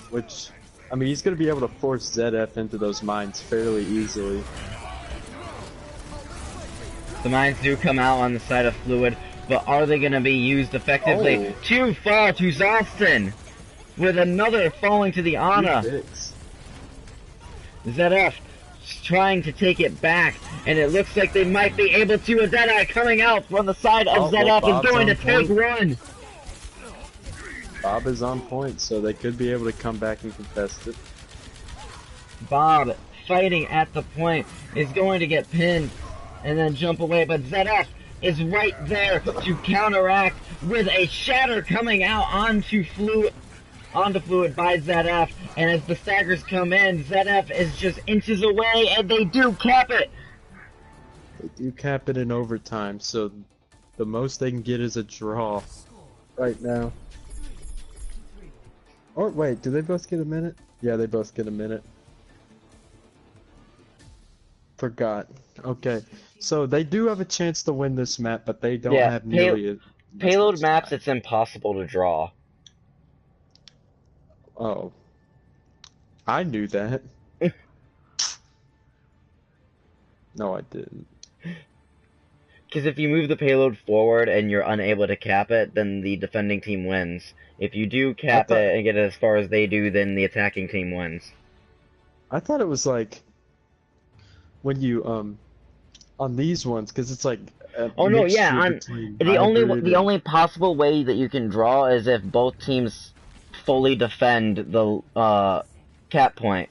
Which, I mean, he's going to be able to force Zed-F into those mines fairly easily. The mines do come out on the side of Fluid, but are they going to be used effectively? Too far to Zostin, with another falling to the Ana. Zed-F trying to take it back, and it looks like they might be able to. A Deadeye coming out from the side of Zed-F is going to take one. Bob is on point, so they could be able to come back and contest it. Bob, fighting at the point, is going to get pinned and then jump away, but Zed-F is right there to counteract with a shatter coming out onto Fluid by Zed-F, and as the staggers come in, Zed-F is just inches away, and they do cap it! They do cap it in overtime, so the most they can get is a draw right now. Or wait, do they both get a minute? Yeah, they both get a minute. Forgot. Okay, so they do have a chance to win this map, but they don't have nearly a... Payload maps, it's impossible to draw. Oh. I knew that. No, I didn't. Because if you move the payload forward and you're unable to cap it, then the defending team wins. If you do cap it and get it as far as they do, then the attacking team wins. I thought it was like when you on these ones, because it's like oh no, yeah, on the only possible way that you can draw is if both teams fully defend the cap point.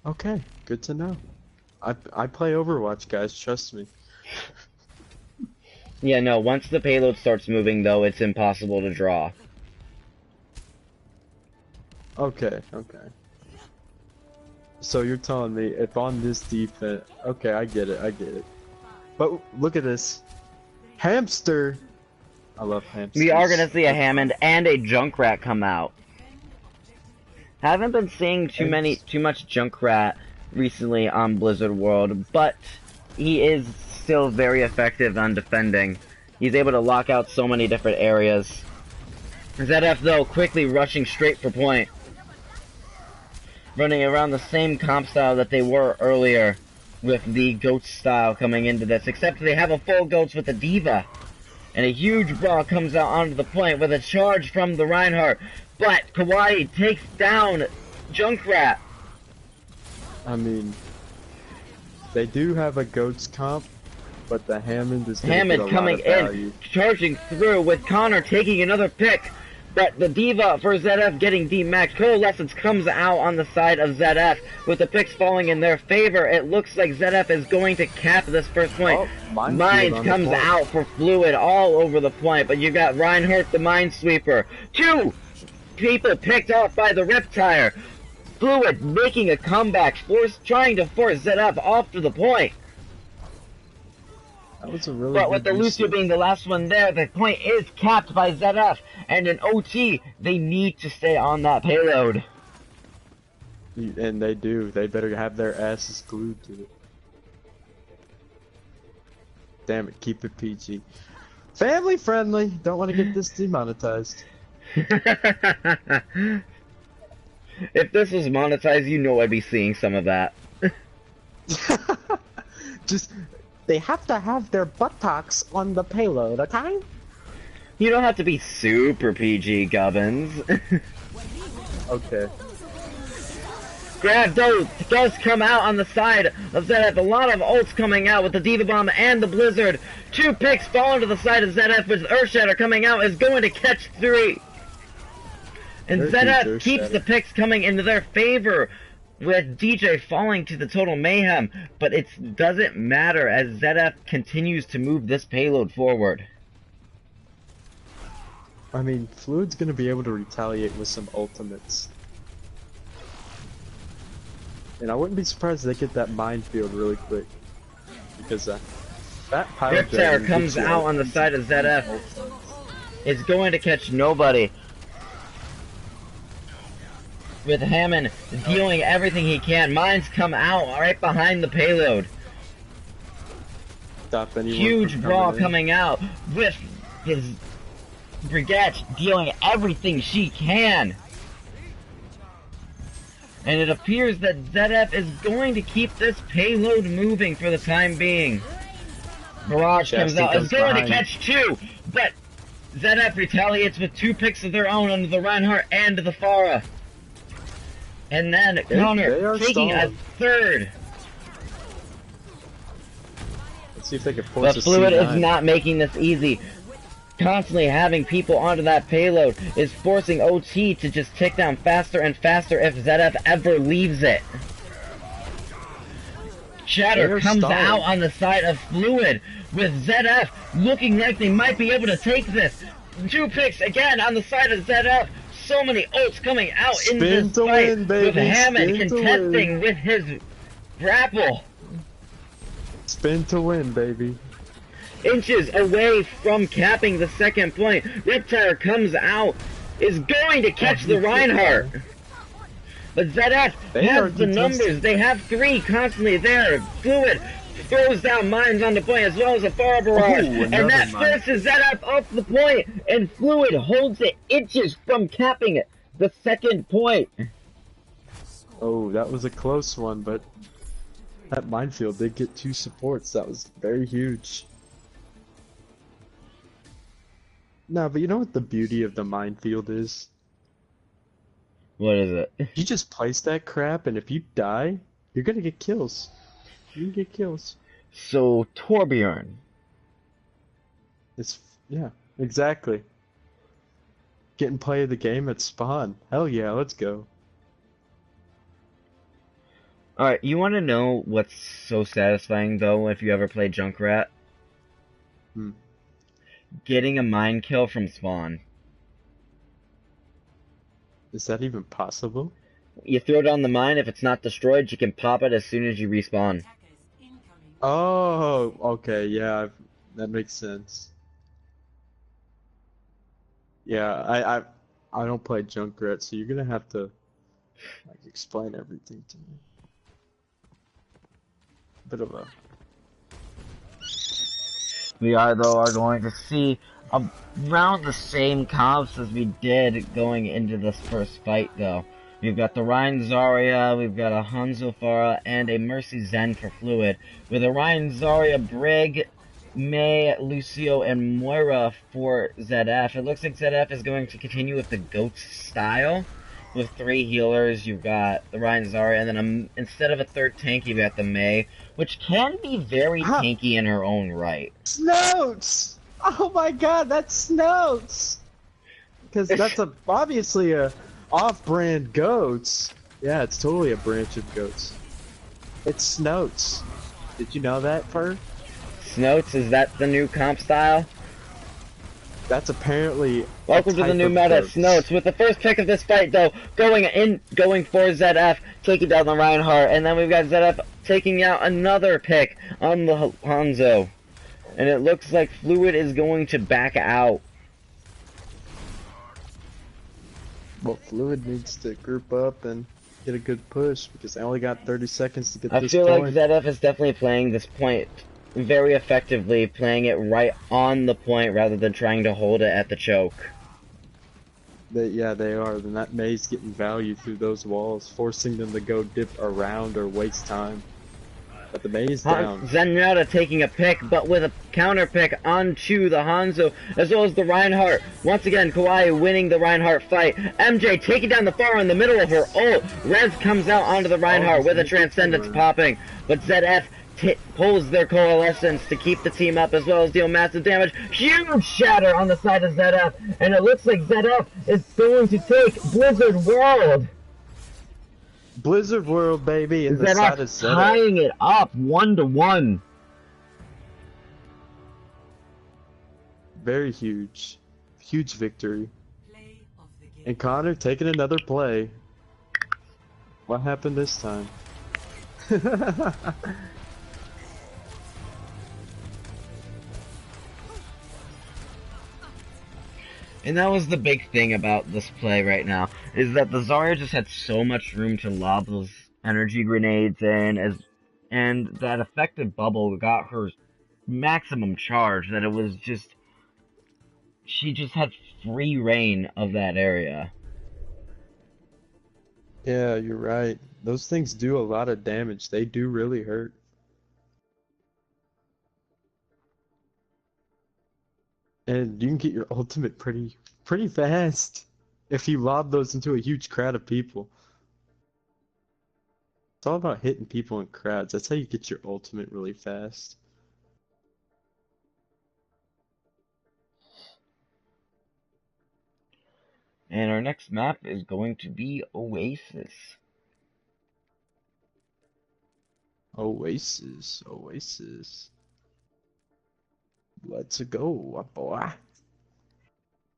Okay, good to know. I play Overwatch, guys, trust me. Yeah, no, once the payload starts moving, though, it's impossible to draw. Okay, okay. So you're telling me if on this defense... Okay, I get it. But look at this. Hamster! I love hamsters. We are going to see a Hammond and a Junkrat come out. Haven't been seeing too much Junkrat recently on Blizzard World, but he is still very effective on defending. He's able to lock out so many different areas. Zed-F, though, quickly rushing straight for point. Running around the same comp style that they were earlier with the Goats style coming into this, except they have a full Goats with a D.Va. And a huge brawl comes out onto the point with a charge from the Reinhardt. But Kawaii takes down Junkrat. I mean, they do have a Goats comp, but the Hammond is coming in, charging through with Connor taking another pick. But the D.Va for Zed-F getting D-Max. Coalescence comes out on the side of Zed-F with the picks falling in their favor. It looks like Zed-F is going to cap this first point. Oh, Mines comes out for Fluid all over the point, but you got Reinhardt the Minesweeper. 2 people picked off by the Riptire. Fluid making a comeback, trying to force Zed-F off to the point. That was a really but with the Lucio being the last one there, the point is capped by Zed-F. And in OT, they need to stay on that payload. And they do. They better have their asses glued to it. Damn it, keep it PG. Family friendly. Don't want to get this demonetized. If this was monetized, you know I'd be seeing some of that. Just, they have to have their buttocks on the payload, okay? You don't have to be super PG, Gubbins. Okay. Grab does come out on the side of Zed-F. A lot of ults coming out with the Diva Bomb and the Blizzard. 2 picks falling to the side of Zed-F with Earthshatter coming out is going to catch 3. And Zed-F keeps the picks coming into their favor with DJ falling to the total mayhem. But it doesn't matter as Zed-F continues to move this payload forward. I mean, Fluid's gonna be able to retaliate with some ultimates. And I wouldn't be surprised if they get that minefield really quick. Because that pilot Riptide comes out on the side of Zed-F. It's going to catch nobody. With Hammond dealing everything he can. Mines come out right behind the payload. Stop anyone Huge from brawl coming in. coming out with his Brigette dealing everything she can. And it appears that Zed-F is going to keep this payload moving for the time being. Barrage comes out, is going to catch 2, but Zed-F retaliates with 2 picks of their own under the Reinhardt and the Pharah. And then Connor taking a 3rd. Let's see if they can force But Fluid is not making this easy. Constantly having people onto that payload is forcing OT to just tick down faster and faster if Zed-F ever leaves it. Shatter comes out on the side of Fluid with Zed-F looking like they might be able to take this. 2 picks again on the side of Zed-F. So many ults coming out in this fight with Hammond contesting with his grapple. Spin to win, baby. Inches away from capping the 2nd point. Riptide comes out, is going to catch the Reinhardt. But Zed-F has the numbers. They have 3 constantly there. Fluid throws down mines on the point as well as a fire barrage. And that forces Zed-F off the point. And Fluid holds it inches from capping it. The 2nd point. Oh, that was a close one, but that minefield did get 2 supports. That was very huge. No, but you know what the beauty of the minefield is? What is it? You just place that crap, and if you die, you're gonna get kills. You can get kills. So, Torbjorn. Yeah, exactly. Getting play of the game at spawn. Hell yeah, let's go. Alright, you want to know what's so satisfying, though, if you ever play Junkrat? Getting a mine kill from spawn. Is that even possible? You throw down the mine, if it's not destroyed, you can pop it as soon as you respawn. Oh, okay, yeah, that makes sense. Yeah, I don't play Junkrat, so you're gonna have to like explain everything to me. Bit of a. We are going to see around the same comps as we did going into this first fight, though. We've got the Rein Zarya, we've got a Hanzo Pharah, and a Mercy Zen for Fluid. With a Rein Zarya, Brig, Mei, Lucio, and Moira for Zed-F. It looks like Zed-F is going to continue with the GOAT style. With 3 healers, you've got the Rein Zarya, and then instead of a 3rd tank, you've got the Mei, which can be very tanky in her own right. Snoats! Oh my god, that's Snoats! Because that's obviously a off-brand Goats. Yeah, it's totally a branch of Goats. It's Snoats. Did you know that, Fur? Snoats, is that the new comp style? That's apparently. Welcome to the new meta, Snoats. With the first pick of this fight, though, going for Zed-F, taking down the Reinhardt, and then we've got Zed-F taking out another pick on the Hanzo. And it looks like Fluid is going to back out. Well, Fluid needs to group up and get a good push because I only got 30 seconds to get this I feel point. like Zed-F is definitely playing this point very effectively, playing it right on the point rather than trying to hold it at the choke. Yeah, they are. Then that May's getting value through those walls, forcing them to go dip around or waste time. But the May's down. Zenyatta taking a pick, but with a counter pick onto the Hanzo, as well as the Reinhardt. Once again, Kawaii winning the Reinhardt fight. MJ taking down the Pharah in the middle of her ult. Rez comes out onto the Reinhardt with a Transcendence popping, but Zed-F pulls their coalescence to keep the team up as well as deal massive damage. Huge shatter on the side of Zed-F, and it looks like Zed-F is going to take Blizzard World. Blizzard World, baby, in the side of Zed-F. Tying it up 1-1. Very huge. Huge victory. And Connor taking another play. What happened this time? And that was the big thing about this play right now, is that the Zarya just had so much room to lob those energy grenades in, and that effective bubble got her maximum charge, that it was just, she just had free reign of that area. Yeah, you're right. Those things do a lot of damage. They do really hurt. And you can get your ultimate pretty fast if you lob those into a huge crowd of people. It's all about hitting people in crowds. That's how you get your ultimate really fast. And our next map is going to be Oasis. Oasis, Oasis. Let's go, boy.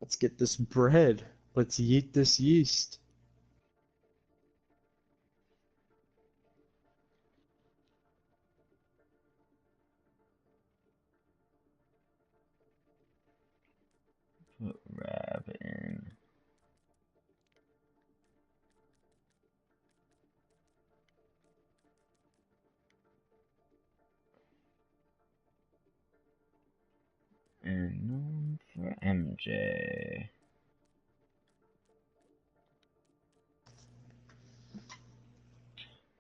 Let's get this bread. Let's yeet this yeast. Put Rab in. And none for MJ.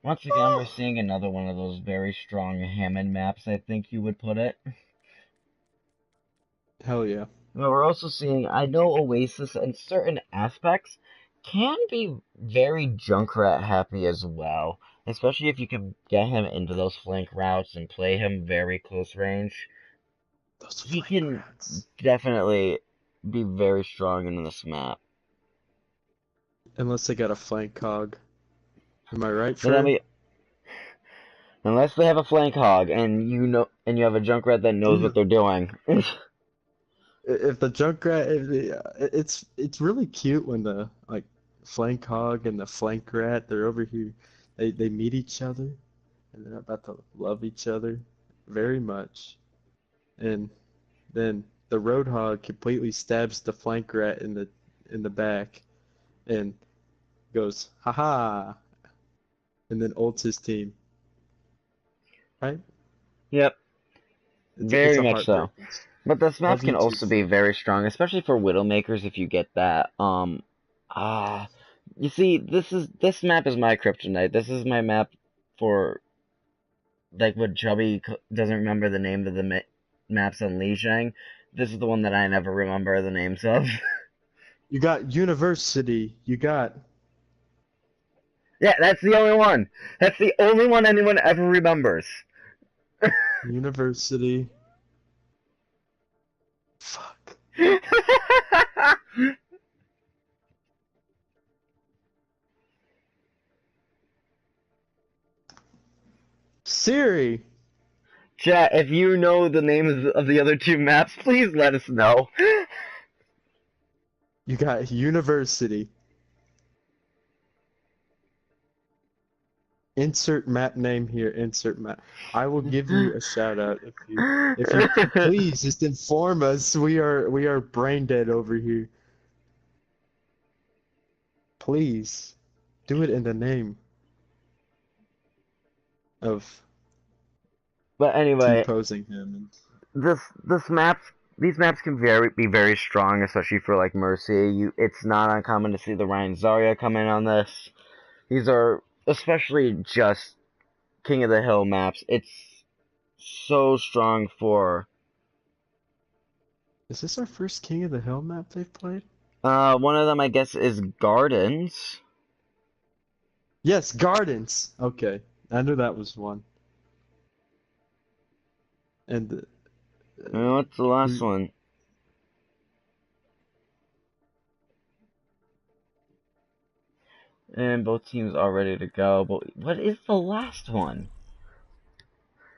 Once again, we're seeing another one of those very strong Hammond maps, I think you would put it. Hell yeah. But we're also seeing, I know Oasis in certain aspects can be very Junkrat happy as well. Especially if you can get him into those flank routes and play him very close range. He can definitely be very strong in this map. Unless they got a flank cog. Am I right, Fred? Unless they have a flank hog and you have a Junkrat that knows what they're doing. If the Junkrat, it's really cute when the flank hog and the flank rat, they're over here, they meet each other and they're about to love each other very much, and then the roadhog completely stabs the flank rat in the back and goes haha, and then ults his team, right? Yep, very much so. But this map Love can you also too. be very strong, especially for Widowmakers if you get that. You see, this map is my kryptonite. This is my map for, like, what Chubby doesn't remember the name of the maps on Lijiang. This is the one that I never remember the names of. You got University, you got... Yeah, that's the only one. That's the only one anyone ever remembers. University. Fuck. Siri. Chat, if you know the names of the other two maps, please let us know. You got University. Insert map name here. Insert map. I will give you a shout out if you please just inform us. We are brain dead over here. Please do it in the name of But anyway, T-posing him. this map, these maps can be very strong, especially for like Mercy. It's not uncommon to see the Ryan Zarya come in on this. These are especially just King of the Hill maps. It's so strong for. Is this our first King of the Hill map they've played? One of them I guess is Gardens. Yes, Gardens. Okay, I knew that was one. And What's the last who, one? And both teams are ready to go. But what is the last one?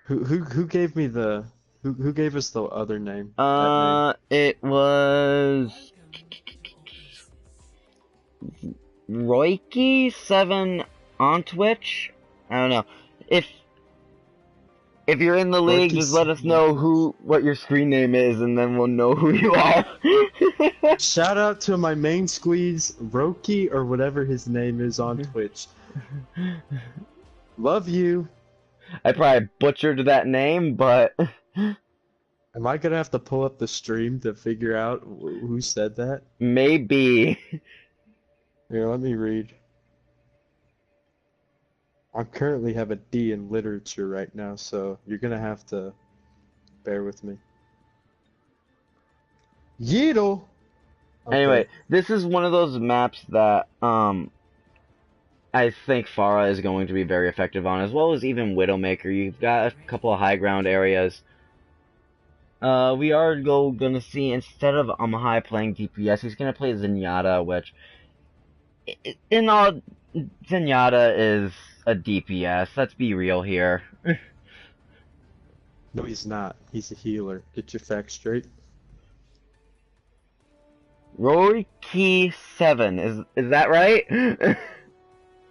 who gave me the who gave us the other name? That name. It was Roiki7 on Twitch. I don't know. If you're in the league, just let us know what your screen name is, and then we'll know who you are. Shout out to my main squeeze, Roki, or whatever his name is on Twitch. Love you. I probably butchered that name, but Am I gonna have to pull up the stream to figure out who said that? maybe. Here, let me read. I currently have a D in literature right now, so you're gonna have to bear with me. Yeetle! Okay. Anyway, this is one of those maps that I think Pharah is going to be very effective on, as well as even Widowmaker. You've got a couple of high ground areas. We are gonna see, instead of Amahai playing DPS, he's gonna play Zenyatta, which, in all, Zenyatta is a DPS. Let's be real here. No, he's not. He's a healer. Get your facts straight. Roiki 7, is that right?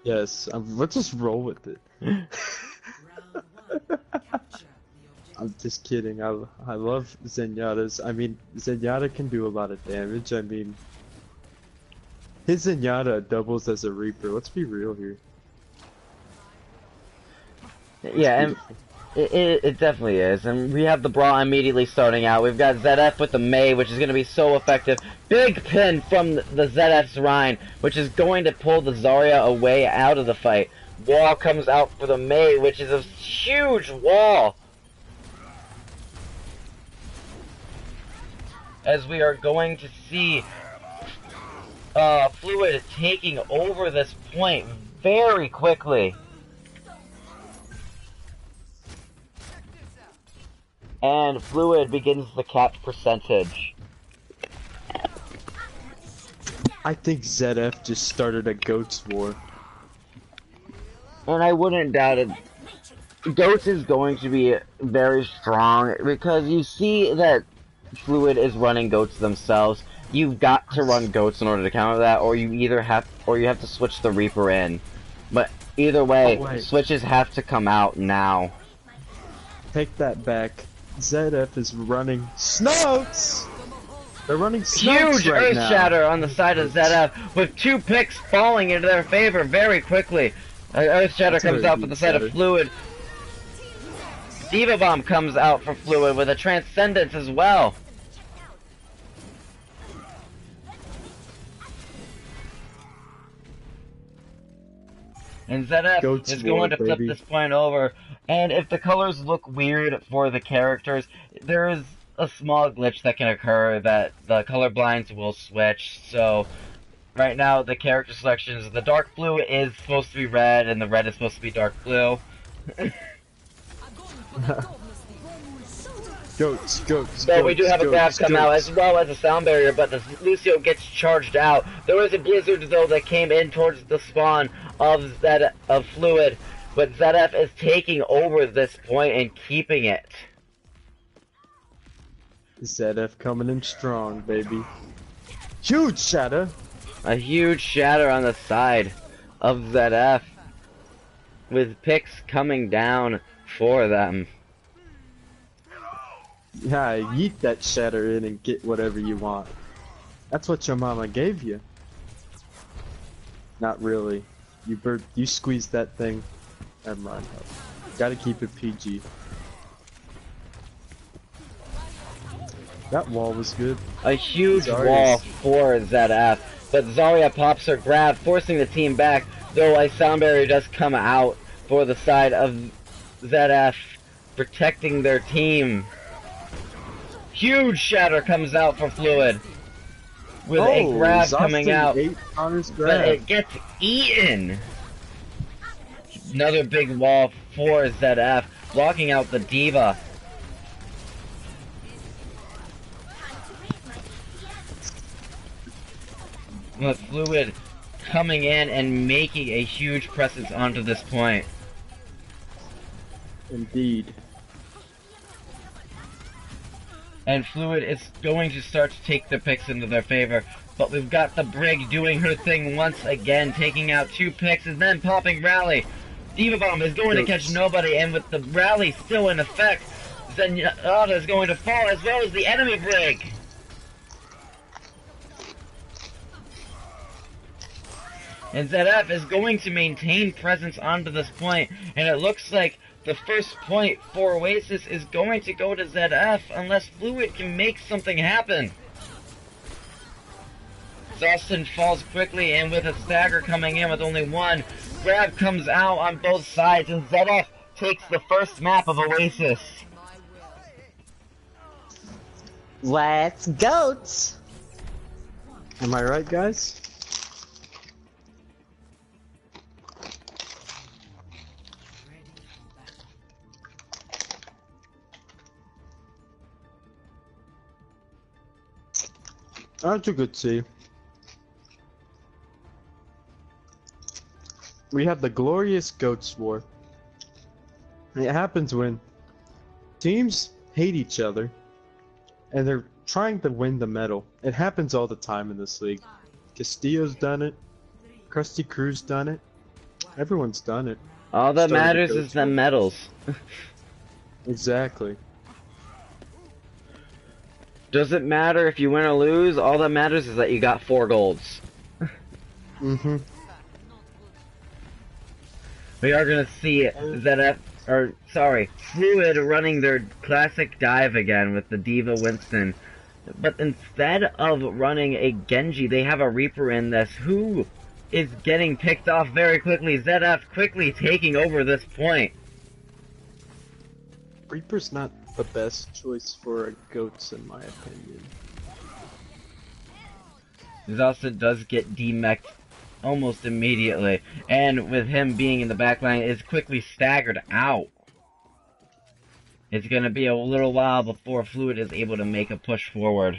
Yes, let's just roll with it. I'm just kidding. I love Zenyatta's. I mean, Zenyatta can do a lot of damage. I mean, his Zenyatta doubles as a Reaper. Let's be real here. Yeah, and it definitely is. And we have the Brawl immediately starting out. We've got Zed-F with the Mei, which is going to be so effective. Big pin from the Zed-F's Rhine, which is going to pull the Zarya away out of the fight. Wall comes out for the Mei, which is a huge wall. As we are going to see Fluid taking over this point very quickly. And Fluid begins the capped percentage. I think Zed-F just started a Goats war. And I wouldn't doubt it. Goats is going to be very strong, because you see that Fluid is running Goats themselves. You've got to run Goats in order to counter that, or you have to switch the Reaper in. But either way, switches have to come out now. Take that back. Zed-F is running Snokes! They're running Snokes Huge right Earth now. Shatter on the side of Zed-F, with 2 picks falling into their favor very quickly. Earth Shatter comes out for the side of Fluid. Diva Bomb comes out for Fluid with a Transcendence as well. And Zed-F is going to flip this point over. And if the colors look weird for the characters, there is a small glitch that can occur that the color blinds will switch. So right now the character selections, the dark blue is supposed to be red and the red is supposed to be dark blue. Goats. So we do have a grab come out, as well as a sound barrier, but the Lucio gets charged out. There was a blizzard though that came in towards the spawn of Fluid, but Zed-F is taking over this point and keeping it. Zed-F coming in strong, baby. Huge shatter! A huge shatter on the side of Zed-F, with picks coming down for them. Yeah, yeet that shatter in and get whatever you want. That's what your mama gave you. Not really. You squeezed that thing. Never mind. Gotta keep it PG. That wall was good. A huge Zarya's- wall for Zed-F, but Zarya pops her grab, forcing the team back, though a sound barrier does come out for the side of Zed-F, protecting their team. Huge shatter comes out for Fluid, with a grab coming out, but it gets eaten. Another big wall for Zed-F, blocking out the D.Va. With Fluid coming in and making a huge presence onto this point. Indeed. And Fluid is going to start to take the picks into their favor. But we've got the Brig doing her thing once again, taking out 2 picks and then popping Rally. D.Va Bomb is going to catch nobody, and with the Rally still in effect, Zenyatta is going to fall as well as the enemy Brig. And Zed-F is going to maintain presence onto this point, and it looks like the first point for Oasis is going to go to Zed-F unless Fluid can make something happen. Austin falls quickly, and with a stagger coming in with only 1, grab comes out on both sides, and Zed-F takes the first map of Oasis. Let's goats! Am I right, guys? That's a good see. We have the glorious Goats War. And it happens when teams hate each other and they're trying to win the medal. It happens all the time in this league. Castillo's done it. Krusty Crew's done it. Everyone's done it. All that matters is the medals. Exactly. Doesn't matter if you win or lose, all that matters is that you got 4 golds. Mm-hmm. We are gonna see Fluid running their classic dive again with the D.Va Winston. But instead of running a Genji, they have a Reaper in this, who is getting picked off very quickly. Zed-F quickly taking over this point. Reaper's not the best choice for Goats in my opinion. Zostin does get demeched almost immediately, and with him being in the backline, is quickly staggered out. It's gonna be a little while before Fluid is able to make a push forward.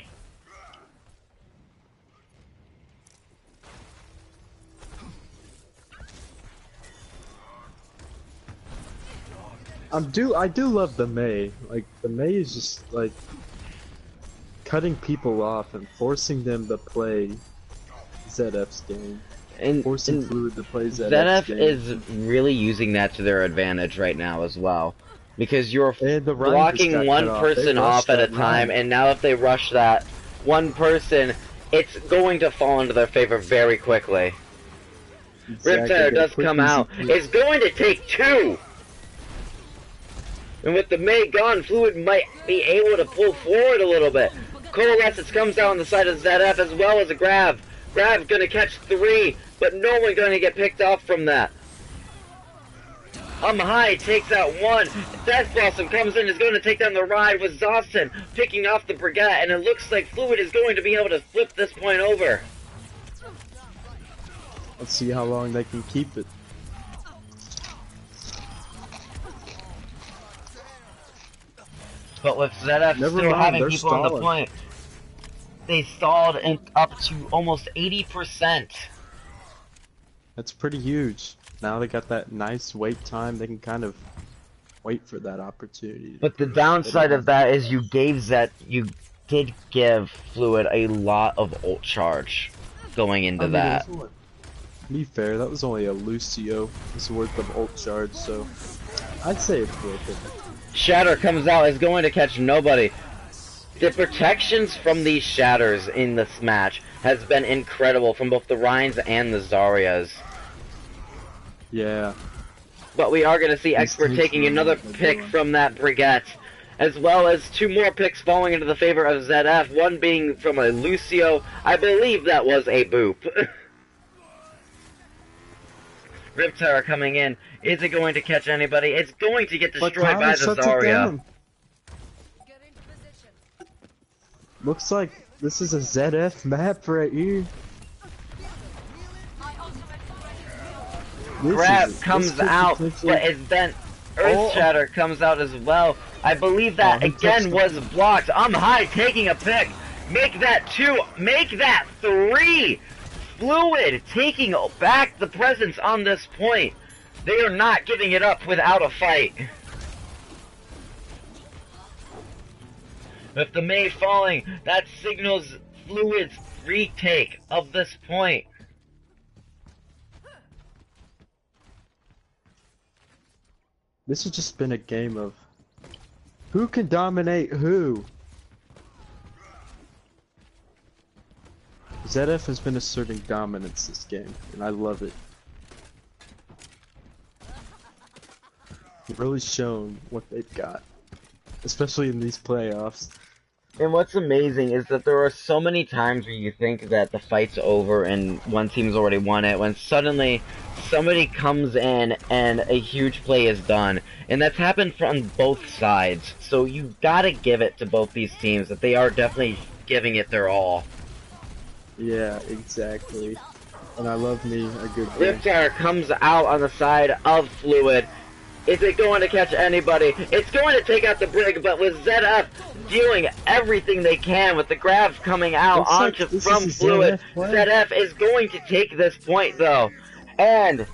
I do love the Mei. Like, the Mei is just like cutting people off and forcing them to play Zed-F's game. And Forcing Fluid to play Zed-F Zed-F's game. is really using that to their advantage right now as well. Because you're And the Ryan just blocking got one cut off. person They off rushed at a that time, Ryan. and now if they rush that one person, it's going to fall into their favor very quickly. Exactly. Riptide Get a does quick, come easy out. kill. It's going to take 2! And with the Mei gone, Fluid might be able to pull forward a little bit. Coalescence comes out on the side of Zed-F as well as a grab. Grab's gonna catch 3, but no one gonna get picked off from that. High takes out 1. Death Blossom comes in, is going to take down the ride with Zostin picking off the Brigade, and it looks like Fluid is going to be able to flip this point over. Let's see how long they can keep it. But with Zed-F Never still mind, having they're people on the stalling. point, they stalled up to almost 80%. That's pretty huge. Now they got that nice wait time. They can kind of wait for that opportunity. But the downside of that is you did give Fluid a lot of ult charge going into that. To be fair, that was only a Lucio. It's worth of ult charge, so I'd say it's worth it. Shatter comes out, is going to catch nobody. The protections from these Shatters in this match has been incredible from both the Ryans and the Zaryas. Yeah. But we are going to see Expert teams taking are another really pick good. from that Brigette. as well as 2 more picks falling into the favor of Zed-F, one being from a Lucio. I believe that was a boop. Riptide coming in. Is it going to catch anybody? It's going to get destroyed by the Zarya. Looks like this is a Zed-F map right here. Grab comes out, but it's then Earth Shatter comes out as well. I believe that again was blocked. High taking a pick. Make that 2. Make that 3. Fluid taking back the presence on this point. They are not giving it up without a fight. With the Mei falling, that signals Fluid's retake of this point. This has just been a game of who can dominate who. Zed-F has been asserting dominance this game, and I love it. They've really shown what they've got, especially in these playoffs. And what's amazing is that there are so many times where you think that the fight's over and one team's already won it, when suddenly somebody comes in and a huge play is done. And that's happened from both sides. So you gotta give it to both these teams that they are definitely giving it their all. Yeah, exactly. And I love me a good game. Riptide comes out on the side of Fluid. Is it going to catch anybody? It's going to take out the Brig, but with Zed-F doing everything they can with the grabs coming out from Fluid, Zed-F is going to take this point though. And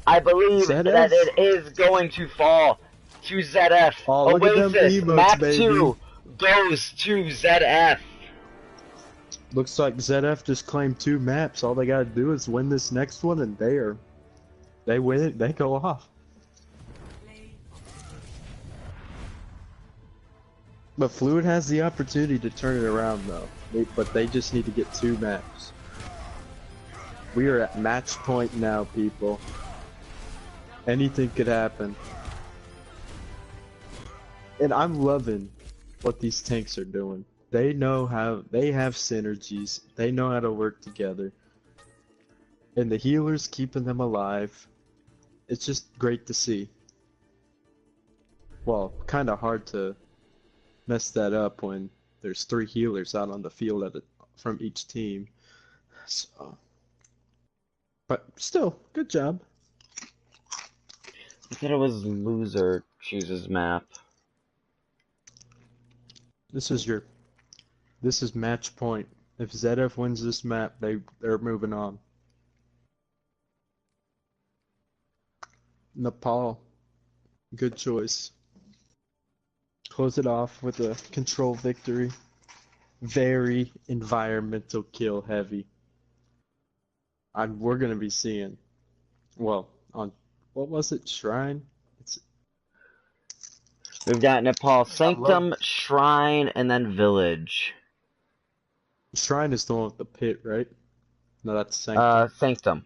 I believe that it is going to fall to Zed-F. Oasis, map 2 goes to Zed-F. Looks like Zed-F just claimed 2 maps. All they gotta do is win this next one and they win it, they go off. But Fluid has the opportunity to turn it around though. But they just need to get 2 maps. We are at match point now, people. Anything could happen. And I'm loving what these tanks are doing. They know how, they have synergies. They know how to work together. And the healers keeping them alive. It's just great to see. Well, kind of hard to mess that up when there's 3 healers out on the field from each team. So, but still, good job. I thought it was loser chooses map. This is match point. If Zed-F wins this map, they're moving on. Nepal, good choice. Close it off with a control victory. Very environmental kill heavy. We're gonna be seeing, well, on what was it, Shrine? We've got Nepal Sanctum, Shrine, and then Village. Shrine is the one with the pit, right? No, that's Sanctum. Sanctum.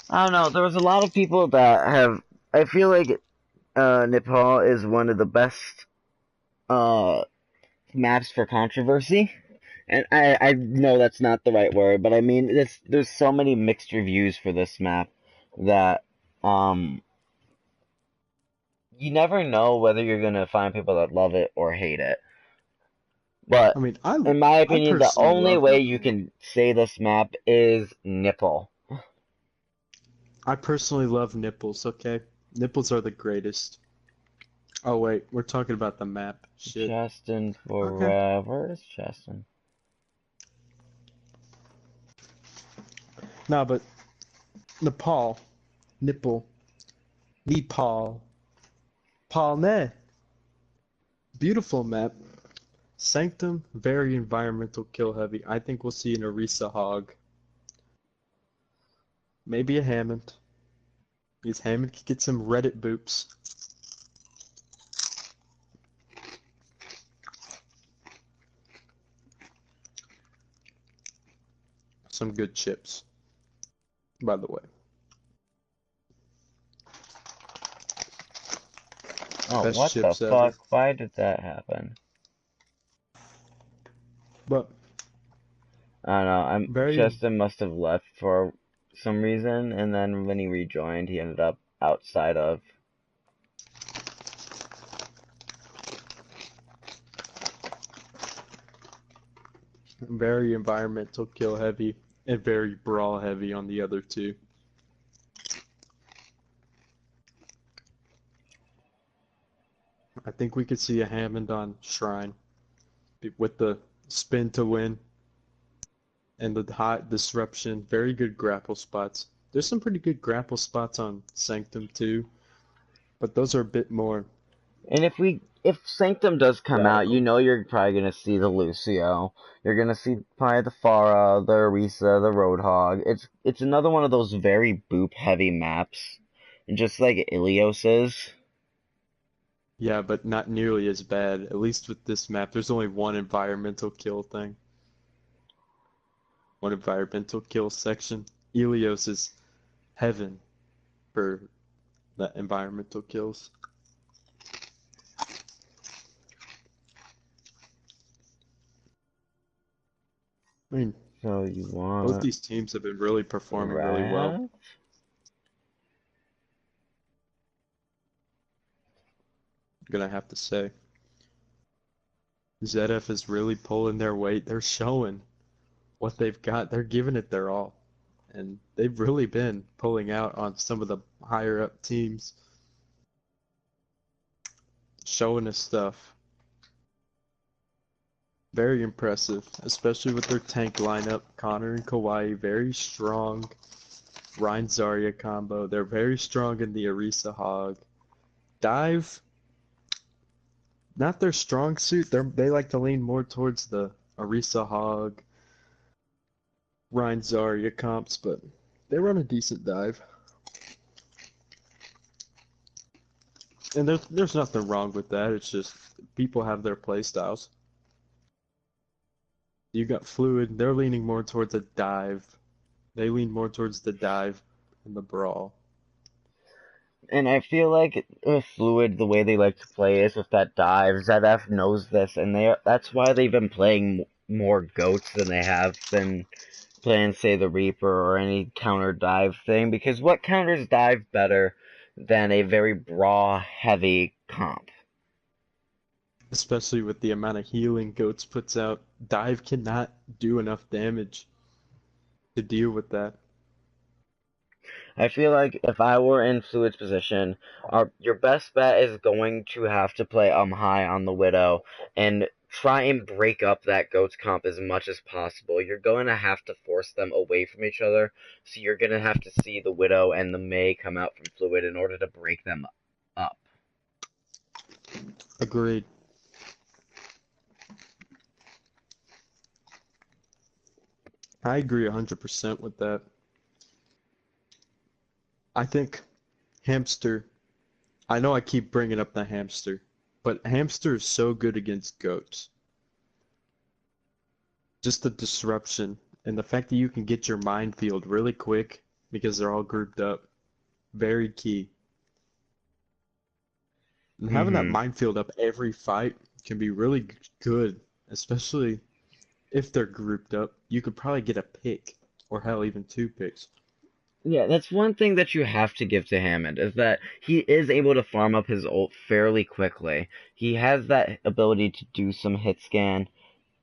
I don't know, there was a lot of people that have, I feel like Nepal is one of the best maps for controversy. And I know that's not the right word, but I mean, there's so many mixed reviews for this map that, you never know whether you're gonna find people that love it or hate it. But, I mean, in my opinion, the only way you can say this map is nipple. I personally love nipples, okay? Nipples are the greatest. Oh wait, we're talking about the map. Shit. Cheston forever. Where's Cheston? No, but Nepal. Palne. Beautiful map. Sanctum, very environmental kill heavy. I think we'll see an Orisa Hog. Maybe a Hammond. Because Hammond could get some Reddit boops. Some good chips, by the way. Oh, Best what the ships ever. fuck? Why did that happen? But I don't know. very, Justin must have left for some reason, and then when he rejoined, he ended up outside of. very environmental kill heavy and very brawl heavy on the other two. I think we could see a Hammond on Shrine with the spin to win and the hot disruption. Very good grapple spots. There's some pretty good grapple spots on Sanctum too, but those are a bit more And if Sanctum does come out, you radical. know you're probably gonna see the Lucio. You're gonna see probably the Pharah, the Orisa, the Roadhog. It's another one of those very boop heavy maps, just like Ilios is. Yeah, but not nearly as bad. At least with this map, there's only one environmental kill thing. One environmental kill section. Ilios is heaven for the environmental kills. I mean, So you both want these teams have been really performing really well. rat? I'm gonna have to say. Zed-F is really pulling their weight. They're showing what they've got. They're giving it their all. And they've really been pulling out on some of the higher up teams. Showing us stuff. Very impressive, especially with their tank lineup. Connor and Kawhi, very strong. Ryan Zarya combo. They're very strong in the Orisa Hog. Dive, not their strong suit. They like to lean more towards the Orisa Hog, Ryan Zarya comps, but they run a decent dive. And there's nothing wrong with that. It's just people have their play styles. You got Fluid, they're leaning more towards a dive. They lean more towards the dive and the brawl. And I feel like with Fluid, the way they like to play is with that dive. ZF knows this, and that's why they've been playing more goats than they have been playing, say, the Reaper or any counter dive thing. Because what counters dive better than a very brawl heavy comp? Especially with the amount of healing Goats puts out. Dive cannot do enough damage to deal with that. I feel like if I were in Fluid's position, your best bet is going to have to play high on the Widow and try and break up that Goats comp as much as possible. You're going to have to force them away from each other, so you're going to have to see the Widow and the Mei come out from Fluid in order to break them up. Agreed. I agree 100% with that. I think Hamster, I know I keep bringing up the Hamster, but Hamster is so good against Goats. Just the disruption and the fact that you can get your minefield really quick because they're all grouped up. Very key. And having that Mm-hmm. minefield up every fight can be really good, especially if they're grouped up. You could probably get a pick, or hell, even two picks. Yeah, that's one thing that you have to give to Hammond, is that he is able to farm up his ult fairly quickly. He has that ability to do some hit scan,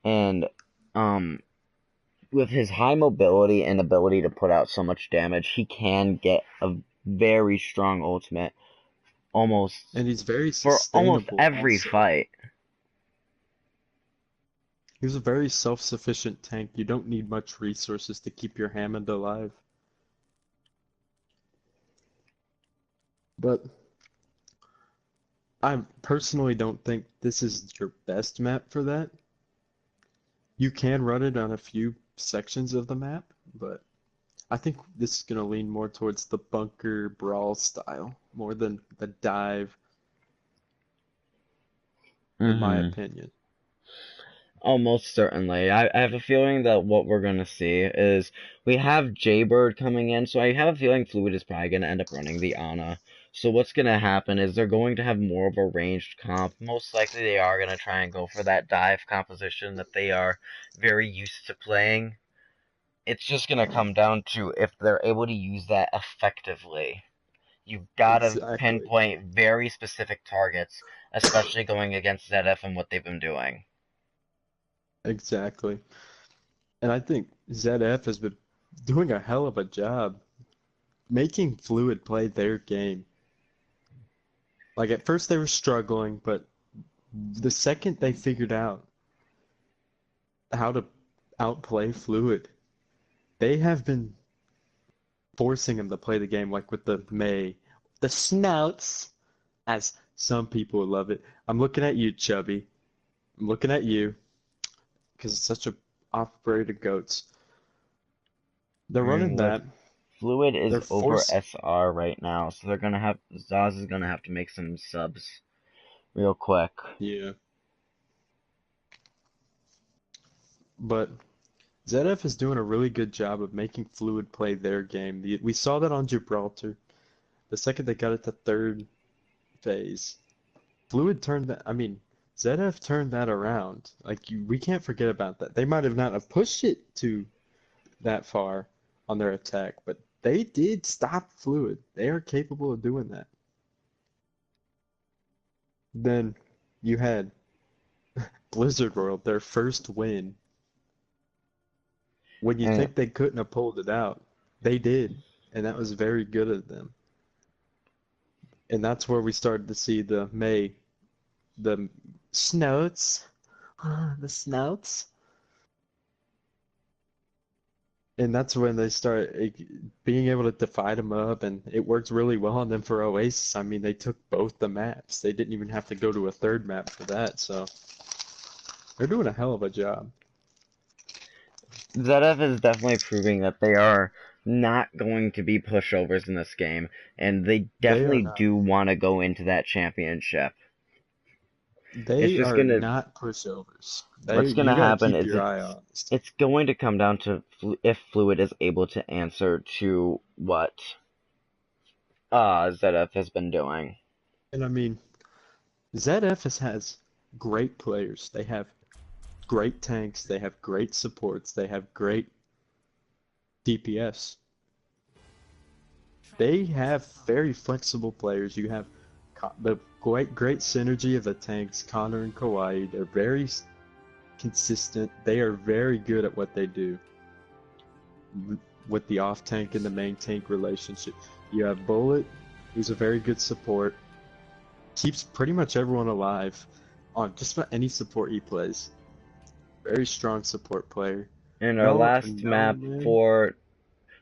and um, with his high mobility and ability to put out so much damage, he can get a very strong ultimate almost And he's very for almost sustainable every also. fight. He's a very self-sufficient tank. You don't need much resources to keep your Hammond alive. But I personally don't think this is your best map for that. You can run it on a few sections of the map, but I think this is going to lean more towards the bunker brawl style, more than the dive, in my Mm-hmm. opinion. Oh, most certainly. I have a feeling that what we're going to see is we have Jaybird coming in, so I have a feeling Fluid is probably going to end up running the Ana. So what's going to happen is they're going to have more of a ranged comp. Most likely they are going to try and go for that dive composition that they are very used to playing. It's just going to come down to if they're able to use that effectively. You've got to Exactly. pinpoint very specific targets, especially going against Zed-F and what they've been doing. Exactly. And I think Zed-F has been doing a hell of a job making Fluid play their game. Like at first they were struggling, but the second they figured out how to outplay Fluid, they have been forcing him to play the game like with the May, the snouts, as some people would love it. I'm looking at you, Chubby. I'm looking at you because it's such a operated goats. They're running that. Fluid is They're over forced. SR right now, so they're gonna have Zaz is gonna have to make some subs real quick. Yeah. But Zed-F is doing a really good job of making Fluid play their game. We saw that on Gibraltar. The second they got it to third phase, Fluid turned that. I mean, Zed-F turned that around. Like we can't forget about that. They might have not have pushed it to that far on their attack, but they did stop Fluid. They are capable of doing that. Then you had Blizzard World, their first win. When you And think they couldn't have pulled it out, they did, and that was very good of them. And that's where we started to see the snouts, the snouts. And that's when they start being able to divide them up, and it worked really well on them for Oasis. I mean, they took both the maps. They didn't even have to go to a third map for that, so they're doing a hell of a job. Zed-F is definitely proving that they are not going to be pushovers in this game, and they They are definitely not. do want to go into that championship. It's They just are gonna not pushovers. what's You gonna gotta happen keep is your eye on this. it's going to come down to if Fluid is able to answer to what Zed-F has been doing. And I mean, Zed-F has great players. They have great tanks. They have great supports. They have great DPS. They have very flexible players. You have the great synergy of the tanks, Connor and Kawhi. They're very consistent. They are very good at what they do with the off tank and the main tank relationship. You have Bullet, who's a very good support. Keeps pretty much everyone alive on just about any support he plays. Very strong support player. And our last map for,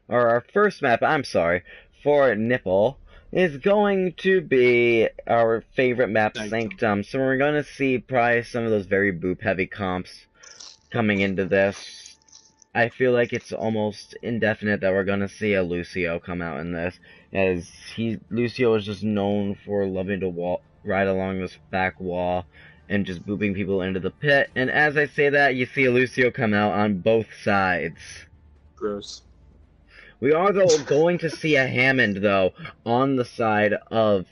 or our first map, I'm sorry, for Nipple is going to be our favorite map, Sanctum. So we're going to see probably some of those very boop-heavy comps coming into this. I feel like it's almost indefinite that we're going to see a Lucio come out in this, as Lucio is just known for loving to ride along this back wall and just booping people into the pit. And as I say that, you see a Lucio come out on both sides. Gross. We are, though, going to see a Hammond, though, on the side of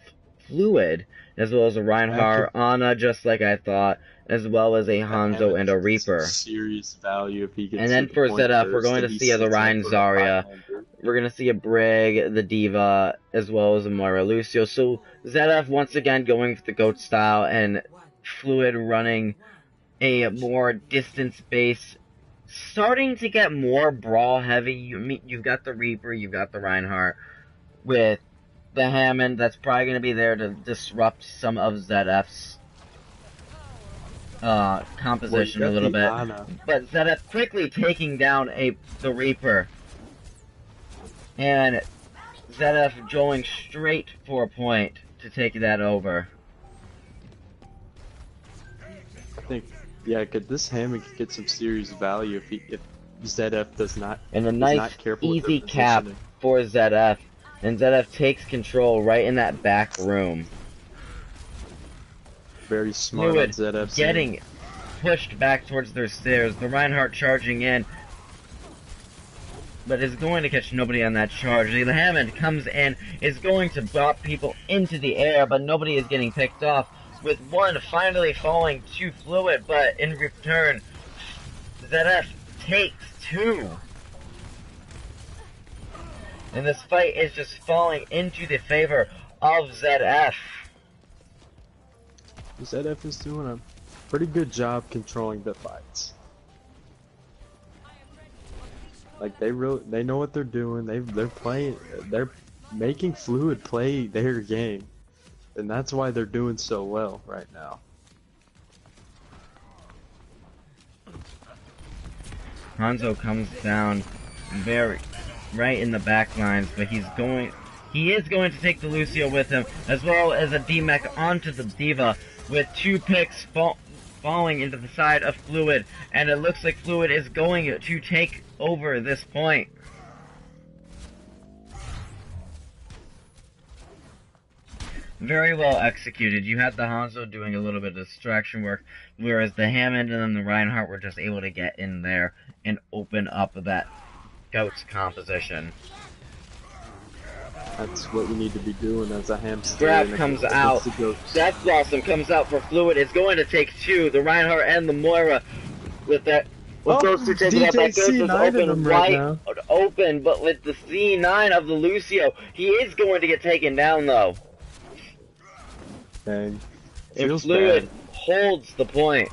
Fluid, as well as a Reinhardt, Ana, just like I thought, as well as a Hanzo and a Reaper. Serious value if he gets. And then for Zed-F, we're going to see the Rein Zarya. We're going to see a Brig, the Diva, as well as a Moira Lucio. So Zed-F once again going for the GOAT style, and Fluid running a more distance-based, starting to get more brawl heavy. You've got the Reaper, you've got the Reinhardt, with the Hammond that's probably going to be there to disrupt some of Zed-F's composition a little bit. But Zed-F quickly taking down the Reaper. And Zed-F going straight for a point to take that over. I think, yeah, this Hammond could get some serious value if Zed-F does not. And a nice, easy cap for Zed-F. And Zed-F takes control right in that back room. Very smart on Zed-F. Getting pushed back towards their stairs. The Reinhardt charging in, but is going to catch nobody on that charge. The Hammond comes in, is going to drop people into the air, but nobody is getting picked off, with one finally falling to Fluid, but in return, Zed-F takes two. And this fight is just falling into the favor of Zed-F. Zed-F is doing a pretty good job controlling the fights. Like they know what they're doing. They're making Fluid play their game, and that's why they're doing so well right now. Hanzo comes down right in the back lines, but he is going to take the Lucio with him, as well as a D-Mech onto the D.Va, with two picks falling into the side of Fluid, and it looks like Fluid is going to take over this point. Very well executed. You had the Hanzo doing a little bit of distraction work, whereas the Hammond and then the Reinhardt were just able to get in there and open up that Goat's composition. That's what we need to be doing as a hamster. Grab comes out. Death Blossom comes out for Fluid. It's going to take two. The Reinhardt and the Moira with that. With those two taking out, that Ghost is open right open, but with the C9 of the Lucio, he is going to get taken down though. Dang. And Fluid holds the point.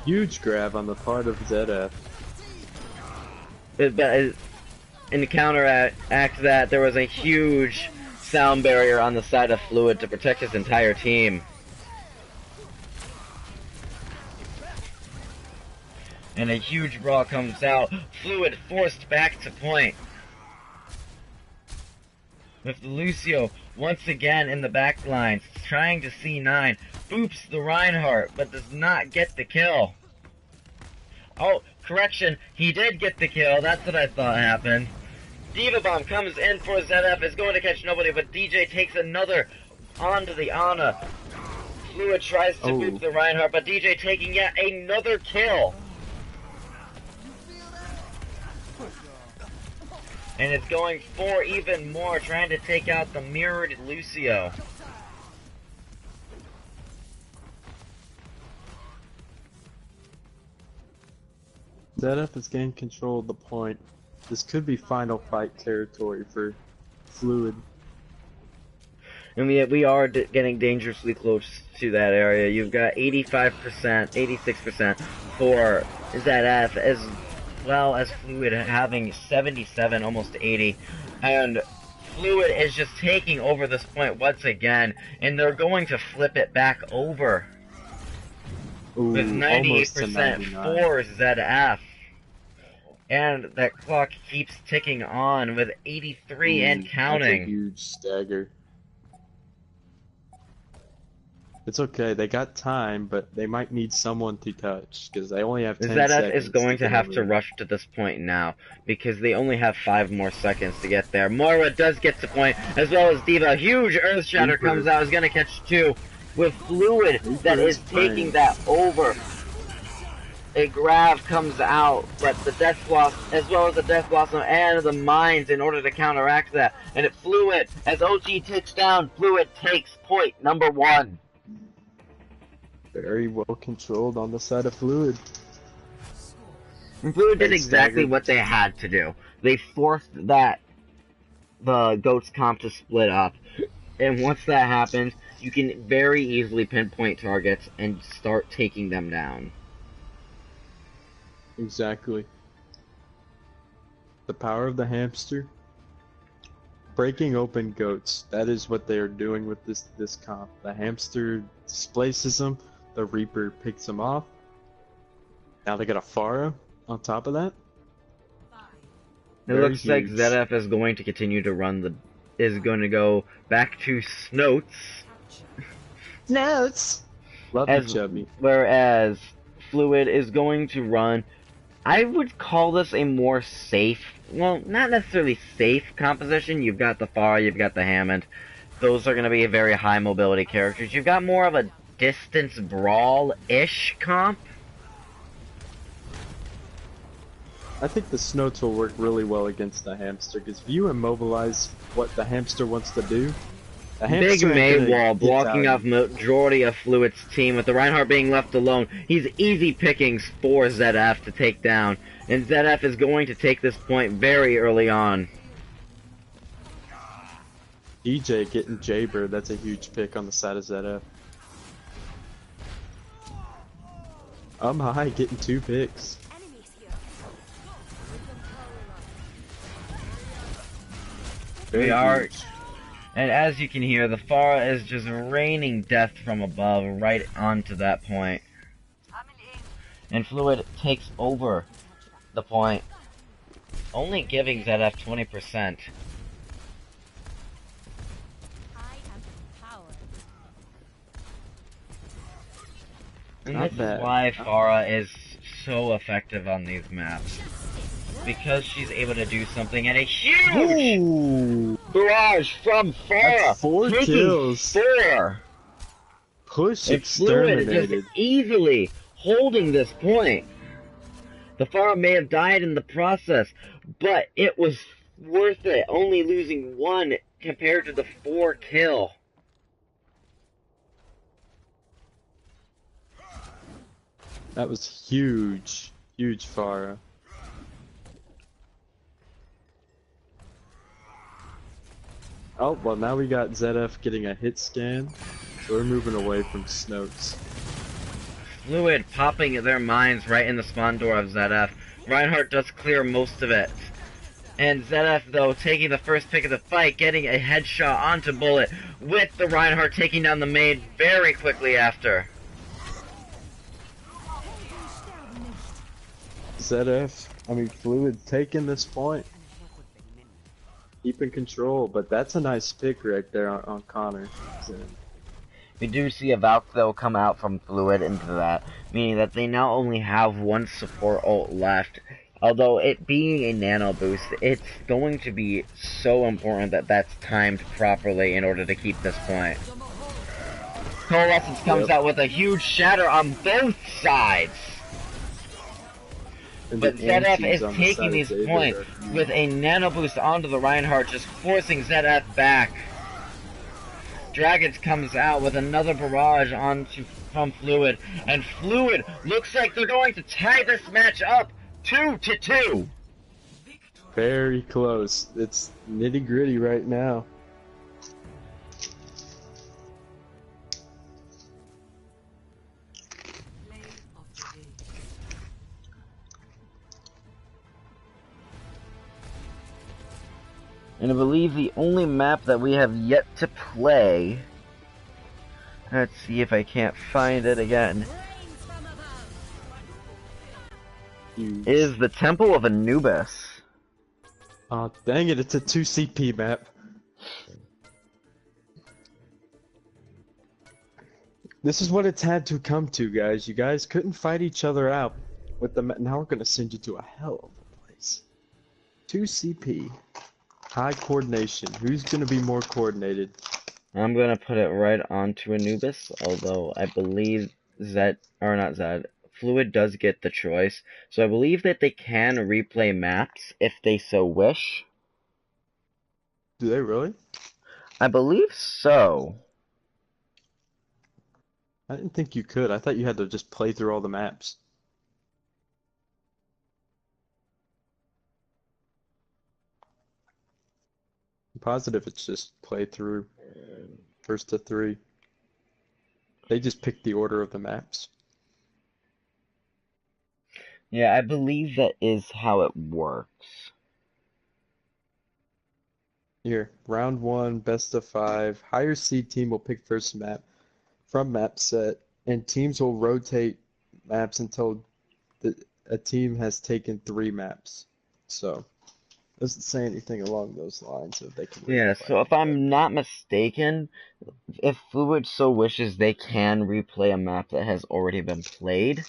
Huge grab on the part of Zed-F. In the counteract that, there was a huge sound barrier on the side of Fluid to protect his entire team. And a huge brawl comes out. Fluid forced back to point. With Lucio once again in the back lines, trying to C9, boops the Reinhardt, but does not get the kill. Oh, correction, he did get the kill, that's what I thought happened. D.Va Bomb comes in for Zed-F, is going to catch nobody, but DJ takes another onto the Ana. Fluid tries to boop the Reinhardt, but DJ taking yet another kill. And it's going for even more, trying to take out the mirrored Lucio. Zed-F has gained control of the point. This could be final fight territory for Fluid. And we are getting dangerously close to that area. You've got 85%, 86% for Zed-F, as well as Fluid having 77, almost 80. And Fluid is just taking over this point once again, and they're going to flip it back over. Ooh, with 98% for Zed-F. And that clock keeps ticking on with 83 and counting. That's a huge stagger. It's okay, they got time, but they might need someone to touch, because they only have 10 seconds. Zed-F is going to have to rush to this point now, because they only have 5 more seconds to get there. Moira does get to point, as well as D.Va. Huge Earth Shatter comes out, is going to catch 2. With Fluid that is taking that over. A grab comes out, but the Death Blossom, as well as the Death Blossom and the Mines in order to counteract that. And it Fluid, as OG ticks down, Fluid takes point number 1. Very well controlled on the side of Fluid. And Fluid did exactly what they had to do. They forced the Goats comp to split up. And once that happens, you can very easily pinpoint targets and start taking them down. Exactly. The power of the hamster. Breaking open Goats. That is what they are doing with this comp. The hamster displaces them. The Reaper picks them off. Now they got a Pharah on top of that. It looks like Zed-F is going to continue to run is going to go back to Snoats. Notes. Love you, Chubby. Whereas Fluid is going to run I would call this a more safe, well, not necessarily safe composition. You've got the Pharah, you've got the Hammond. Those are going to be very high mobility characters. You've got more of a distance brawl-ish comp. I think the Snoats will work really well against the Hamster, because if you immobilize what the Hamster wants to do, the Big Hamster ain't gonna Maywall get blocking out off majority of Fluid's team, with the Reinhardt being left alone. He's easy pickings for Zed-F to take down, and Zed-F is going to take this point very early on. DJ getting Jaybird, that's a huge pick on the side of Zed-F. High getting 2 picks. We are, and as you can hear, the Pharah is just raining death from above right onto that point. And Fluid takes over the point, only giving Zed-F 20%. And this is why Pharah is so effective on these maps. Because she's able to do something, and a huge barrage from Pharah! That's 4 kills. 4! Push And Fluid exterminated. just easily holding this point. The Pharah may have died in the process, but it was worth it, only losing 1 compared to the 4 kill. That was huge. Huge Pharah. Oh, well now we got Zed-F getting a hit scan, so we're moving away from Snoats. Fluid popping their mines right in the spawn door of Zed-F. Reinhardt does clear most of it. And Zed-F, though, taking the first pick of the fight, getting a headshot onto Bullet, with the Reinhardt taking down the maid very quickly after. Fluid taking this point. Keeping control, but that's a nice pick right there on Connor. We do see a Valk, though, come out from Fluid into that, meaning that they now only have 1 support ult left. Although, it being a nano boost, it's going to be so important that that's timed properly in order to keep this point. Coalescence comes out with a huge shatter on both sides. But Zed-F is taking these points with a nano boost onto the Reinhardt, just forcing Zed-F back. Dragons comes out with another barrage from Fluid, and Fluid looks like they're going to tie this match up 2-2. Very close. It's nitty gritty right now. And I believe the only map that we have yet to play, let's see if I can't find it again, is the Temple of Anubis. Oh, dang it, it's a 2 CP map. This is what it's had to come to, guys. You guys couldn't fight each other out with the now we're gonna send you to a hell of a place. 2 CP. High coordination. Who's gonna be more coordinated? I'm gonna put it right onto Anubis, although I believe Fluid does get the choice. So I believe that they can replay maps if they so wish. Do they really? I believe so. I didn't think you could. I thought you had to just play through all the maps. I'm positive it's just play through. First to 3. They just picked the order of the maps. Yeah, I believe that is how it works. Here, round 1, best of 5. Higher seed team will pick first map from map set, and teams will rotate maps until a team has taken 3 maps. So, doesn't say anything along those lines if they can. Yeah, so if I'm not mistaken, if Fluid so wishes, they can replay a map that has already been played.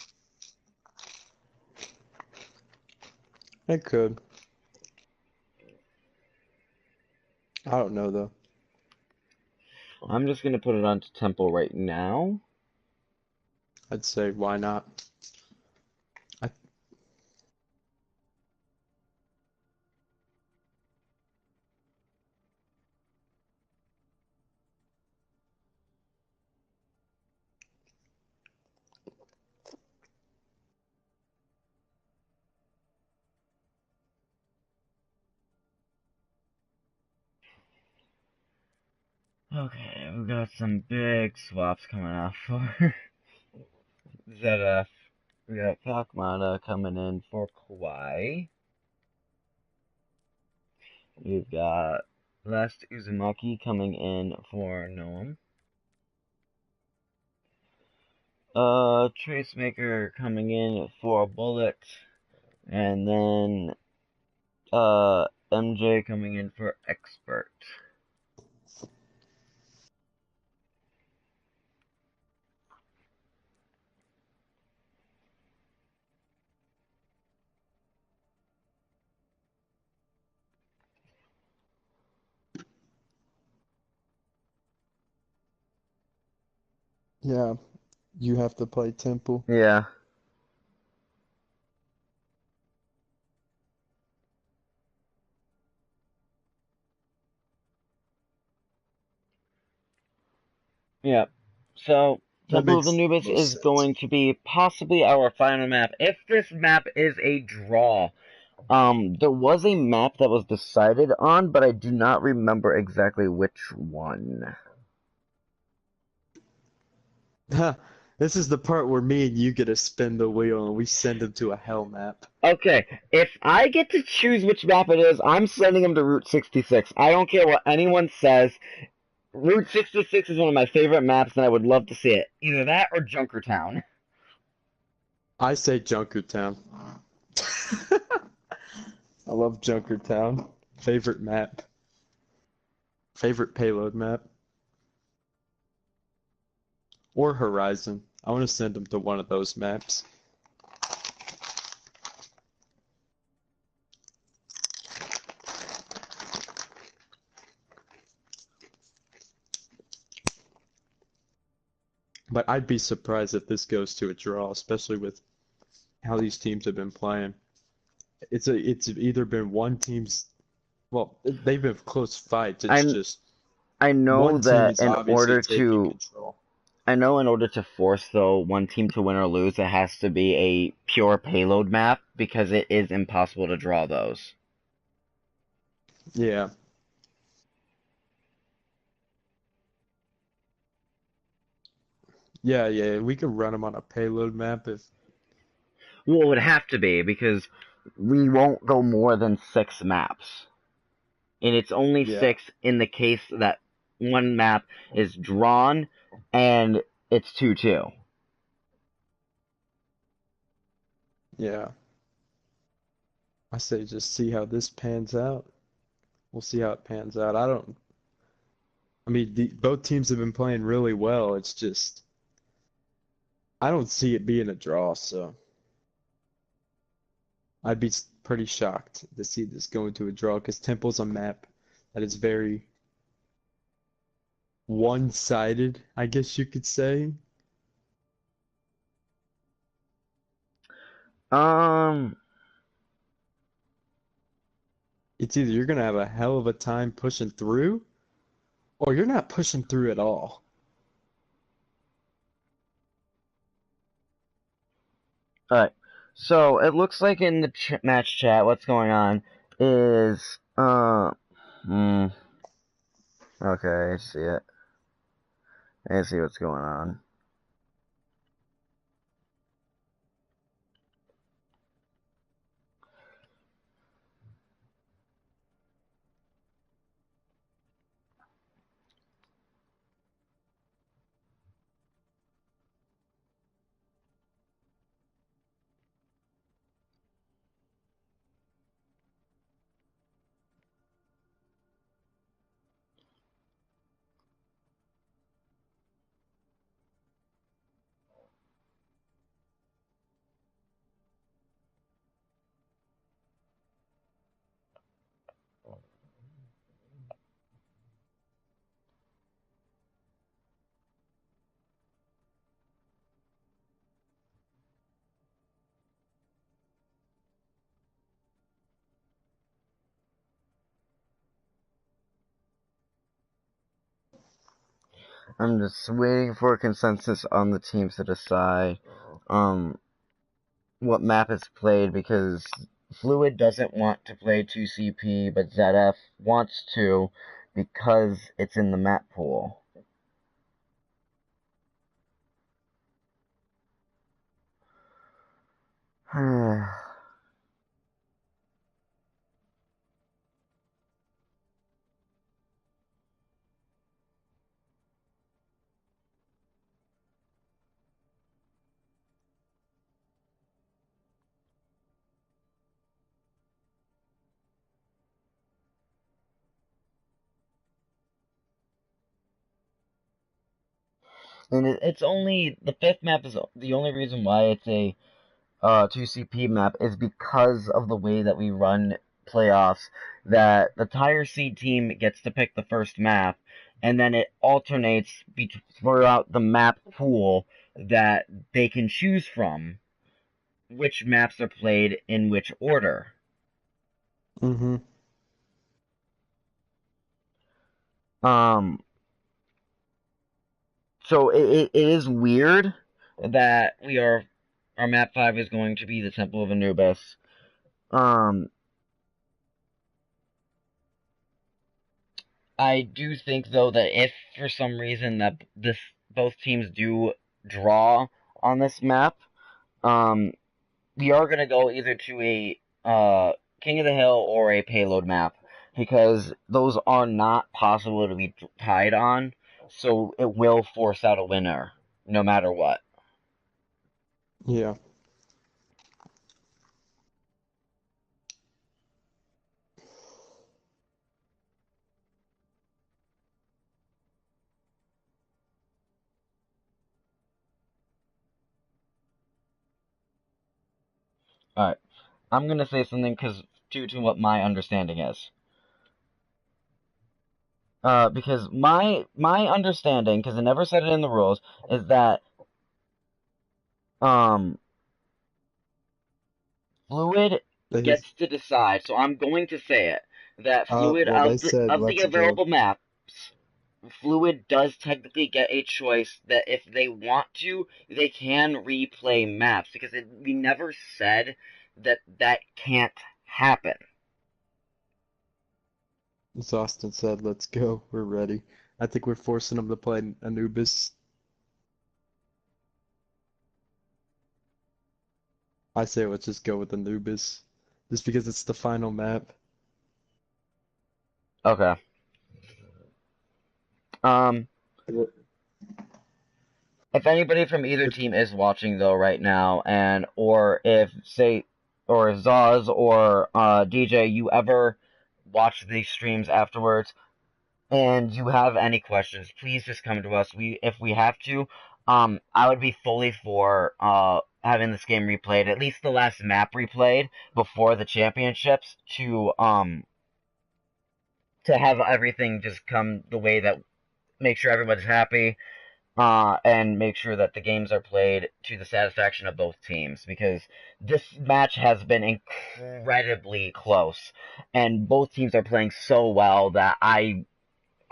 It could. I don't know though. I'm just gonna put it onto Temple right now. I'd say why not? I, Okay, we got some big swaps coming out for Zed-F. We got Pakmata coming in for Kawhi. We've got Last Uzumaki coming in for Noam. Tracemaker coming in for Bullet. And then, MJ coming in for Expert. yeah, you have to play Temple. Yeah. Yeah. So, That Temple of makes Anubis most is sense. going to be possibly our final map. If this map is a draw, there was a map that was decided on, but I do not remember exactly which one. This is the part where me and you get to spin the wheel and we send him to a hell map. Okay, if I get to choose which map it is, I'm sending him to Route 66. I don't care what anyone says. Route 66 is one of my favorite maps, and I would love to see it. Either that or Junkertown. I say Junkertown. I love Junkertown. Favorite map. Favorite payload map. Or Horizon. I want to send him to one of those maps. But I'd be surprised if this goes to a draw, especially with how these teams have been playing. It's either been one team's, well, they've been close fights. It's I just I know one team that is obviously taking control. I know in order to force though one team to win or lose, it has to be a pure payload map because it is impossible to draw those. Yeah. Yeah, we could run them on a payload map if, Well, it would have to be because we won't go more than 6 maps. And it's only yeah, 6 in the case that one map is drawn and it's 2-2. yeah. I say just see how this pans out. We'll see how it pans out. I mean, both teams have been playing really well. It's just, I don't see it being a draw, so I'd be pretty shocked to see this go into a draw because Temple's a map that is very one-sided, I guess you could say. Um, It's either you're gonna have a hell of a time pushing through, or you're not pushing through at all. alright. So, it looks like in the match chat, what's going on is, okay, I see it. I see what's going on. I'm just waiting for a consensus on the teams to decide what map is played because Fluid doesn't want to play 2CP, but Zed-F wants to because it's in the map pool. And it's only the fifth map is the only reason why it's a 2CP map is because of the way that we run playoffs. That the tire seed team gets to pick the first map, and then it alternates throughout the map pool that they can choose from which maps are played in which order. Mm-hmm. Um, so it is weird that our map 5 is going to be the Temple of Anubis. I do think though that if for some reason that both teams do draw on this map, we are gonna go either to a King of the Hill or a payload map because those are not possible to be tied on, so it will force out a winner no matter what. Yeah. All right, I'm gonna say something because due to what my understanding is. Because my understanding, because I never said it in the rules, is that um Fluid They gets to decide, so I'm going to say it that Fluid well, they said of the let's go. available maps, Fluid does technically get a choice that if they want to, they can replay maps because we never said that that can't happen. As Austin said, let's go. We're ready. I think we're forcing them to play Anubis. I say let's just go with Anubis. Just because it's the final map. Okay. Um, Well, if anybody from either if team is watching though right now, and or if Zaz or DJ, you ever watch these streams afterwards, and you have any questions, please just come to us. If we have to, I would be fully for having this game replayed, at least the last map replayed before the championships to have everything just come the way that make sure everybody's happy, and make sure that the games are played to the satisfaction of both teams because this match has been incredibly close, and both teams are playing so well that I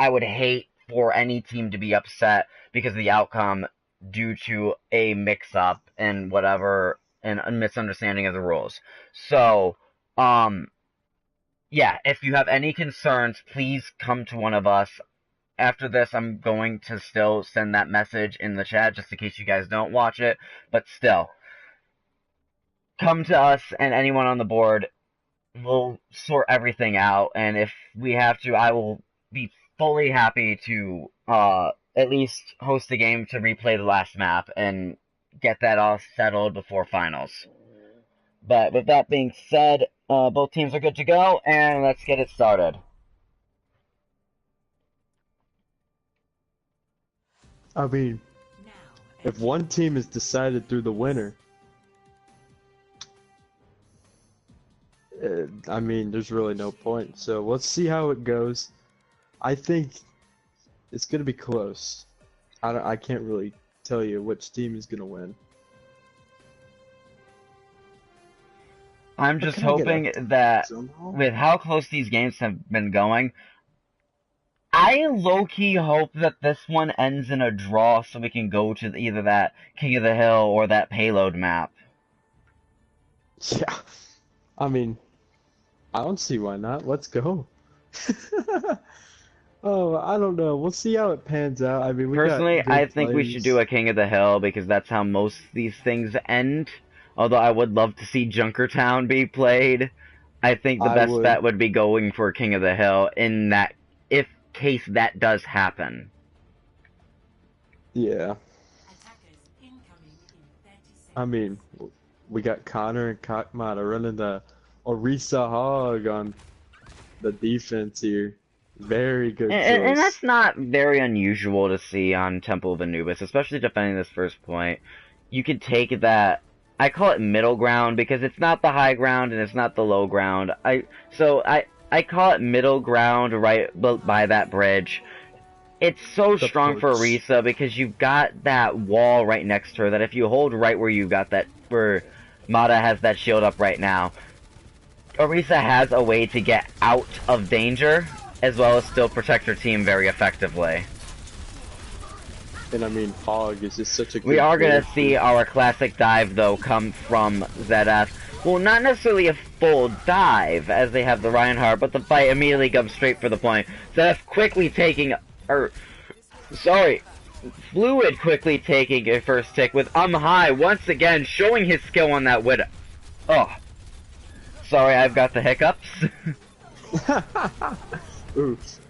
would hate for any team to be upset because of the outcome due to a mix-up and whatever and a misunderstanding of the rules. So, yeah, if you have any concerns, please come to one of us. After this, I'm going to still send that message in the chat just in case you guys don't watch it, but still, come to us and anyone on the board. We'll sort everything out, and if we have to, I will be fully happy to at least host a game to replay the last map and get that all settled before finals. But with that being said, both teams are good to go, and let's get it started. I mean, if one team is decided through the winner, I mean, there's really no point. So let's see how it goes. I think it's gonna be close. I can't really tell you which team is gonna win. I'm But just can I get a hoping that somehow? with how close these games have been going, I low-key hope that this one ends in a draw so we can go to either that King of the Hill or that payload map. Yeah. I mean, I don't see why not. Let's go. Oh, I don't know. We'll see how it pans out. I mean, we Personally, got I good think we should players. do a King of the Hill because that's how most of these things end. Although I would love to see Junkertown be played. I think the I best would. bet would be going for King of the Hill in that if case that does happen. Yeah. I mean, we got Connor and Kakmata running the Orisa Hog on the defense here. Very good And choice. that's not very unusual to see on Temple of Anubis, especially defending this first point. You could take that. I call it middle ground because it's not the high ground and it's not the low ground. I call it middle ground right by that bridge. It's so The strong for push. Orisa because you've got that wall right next to her that if you hold right where you've got that, where Mata has that shield up right now, Orisa has a way to get out of danger as well as still protect her team very effectively. And I mean, Hog is just such a good We are going to character. see our classic dive, though, come from Zed-F. Well, not necessarily a full dive, as they have the Reinhardt, but the fight immediately comes straight for the point. Zed-F quickly taking... Fluid quickly taking a first tick with High once again showing his skill on that Widow. Oh. Sorry, I've got the hiccups. Oops.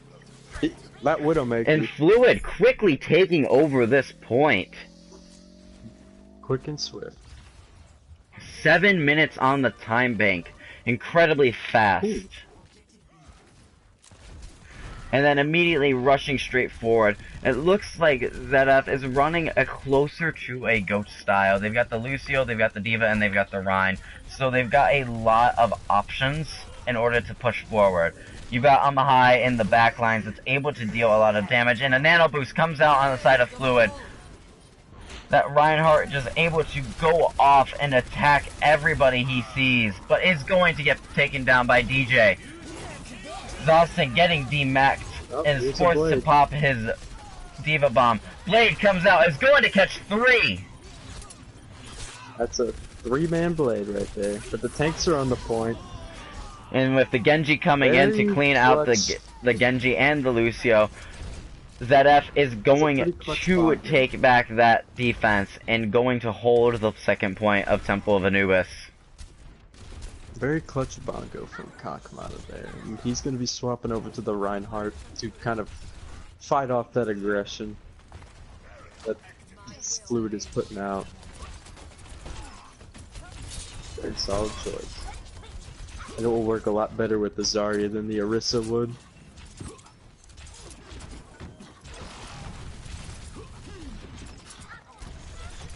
That Widowmaker. And Fluid quickly taking over this point. Quick and swift. 7 minutes on the time bank. Incredibly fast. Ooh. And then immediately rushing straight forward. It looks like Zed-F is running a closer to a Goat style. They've got the Lucio, they've got the D.Va, and they've got the Rein. So they've got a lot of options in order to push forward. You've got Amahai in the back lines that's able to deal a lot of damage, and a nano boost comes out on the side of Fluid. That Reinhardt just able to go off and attack everybody he sees, but is going to get taken down by DJ. Zostin getting demaxed and is forced to pop his D.Va bomb. Blade comes out, is going to catch 3! That's a 3-man Blade right there. But the tanks are on the point. And with the Genji coming in to clean out the Genji and the Lucio, Zed-F is going to take back that defense and going to hold the second point of Temple of Anubis. Very clutch bongo from Kakmata there. And he's going to be swapping over to the Reinhardt to kind of fight off that aggression that Fluid is putting out. Very solid choice. And it will work a lot better with the Zarya than the Orisa would.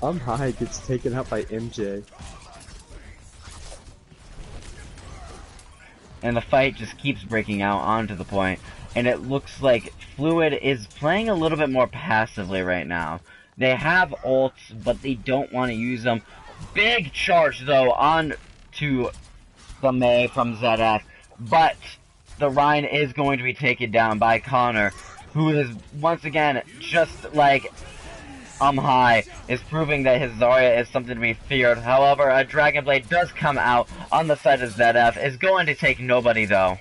High gets taken out by MJ. And the fight just keeps breaking out onto the point. And it looks like Fluid is playing a little bit more passively right now. They have ults, but they don't want to use them. Big charge, though, on to the Mei from Zed-F. But the Rein is going to be taken down by Connor, who is, once again, just like High, is proving that his Zarya is something to be feared. However, a Dragon Blade does come out on the side of Zed-F. Is going to take nobody, though.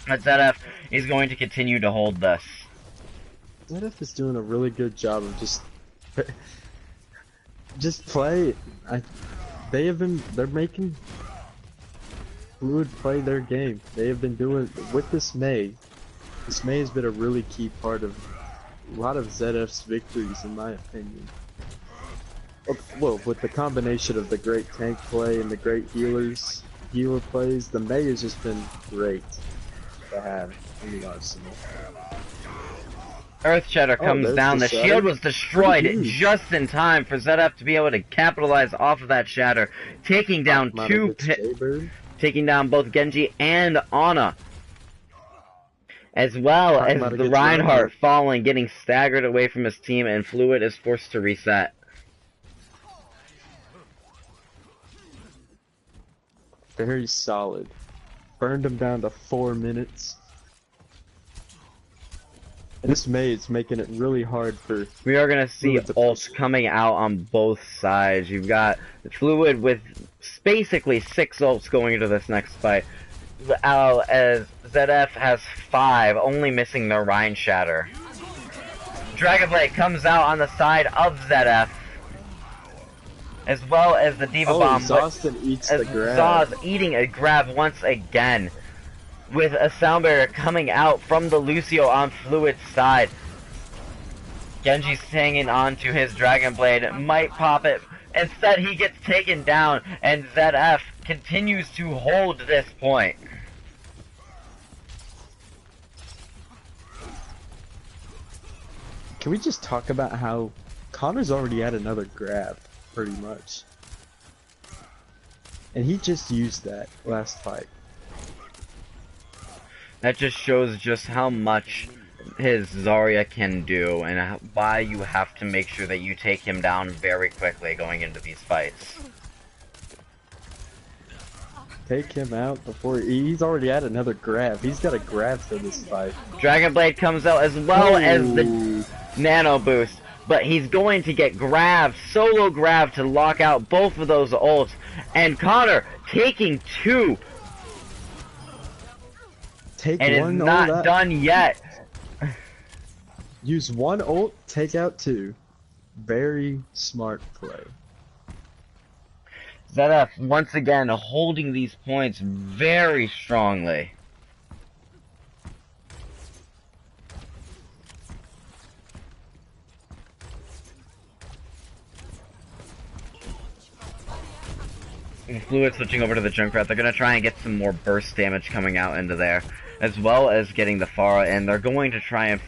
But Zed-F is going to continue to hold this. Zed-F is doing a really good job of just play. They're making Fluid play their game. They have been doing with this Mei. This Mei has been a really key part of a lot of Zed-F's victories, in my opinion. Well, with the combination of the great tank play and the great healer plays, the Mei has just been great to have in the arsenal. Earth Shatter comes down. The shield was destroyed just in time for Zed-F to be able to capitalize off of that shatter, taking down taking down both Genji and Ana, as well as the Reinhardt falling, getting staggered away from his team, and Fluid is forced to reset. Very solid. Burned him down to 4 minutes. This maze making it really hard for We are gonna see Fluid to ults push. coming out on both sides. You've got Fluid with basically 6 ults going into this next fight, as Zed-F has 5, only missing the Rhine Shatter. Dragon Blade comes out on the side of Zed-F, as well as the Diva Bomb. Zostin eats as the grab. Zaz eating a grab once again, with a sound barrier coming out from the Lucio on Fluid's side. Genji's hanging on to his Dragon Blade, might pop it. Instead, he gets taken down, and Zed-F continues to hold this point. Can we just talk about how Connor's already had another grab, pretty much. And he just used that last fight. That just shows just how much his Zarya can do, and why you have to make sure that you take him down very quickly going into these fights. Take him out before he's already had another grab. He's got a grab for this fight. Dragon Blade comes out as well as the Nano Boost, but he's going to get grabbed, solo grab to lock out both of those ults, and Connor taking 2. Take and one it's not ult done yet. Use one ult, take out 2. Very smart play. Zed-F once again holding these points very strongly. And Fluid switching over to the Junkrat, they're going to try and get some more burst damage coming out into there, as well as getting the Pharah in. They're going to try and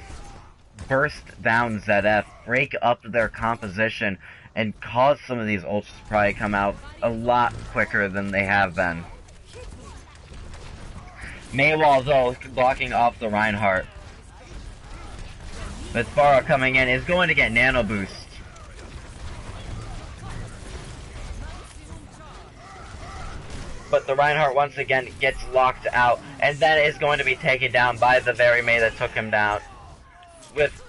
burst down Zed-F, break up their composition, and cause some of these ults to probably come out a lot quicker than they have been. Maywall, though, blocking off the Reinhardt. But Pharah coming in is going to get Nano Boost. But the Reinhardt once again gets locked out, and then is going to be taken down by the very Mei that took him down. With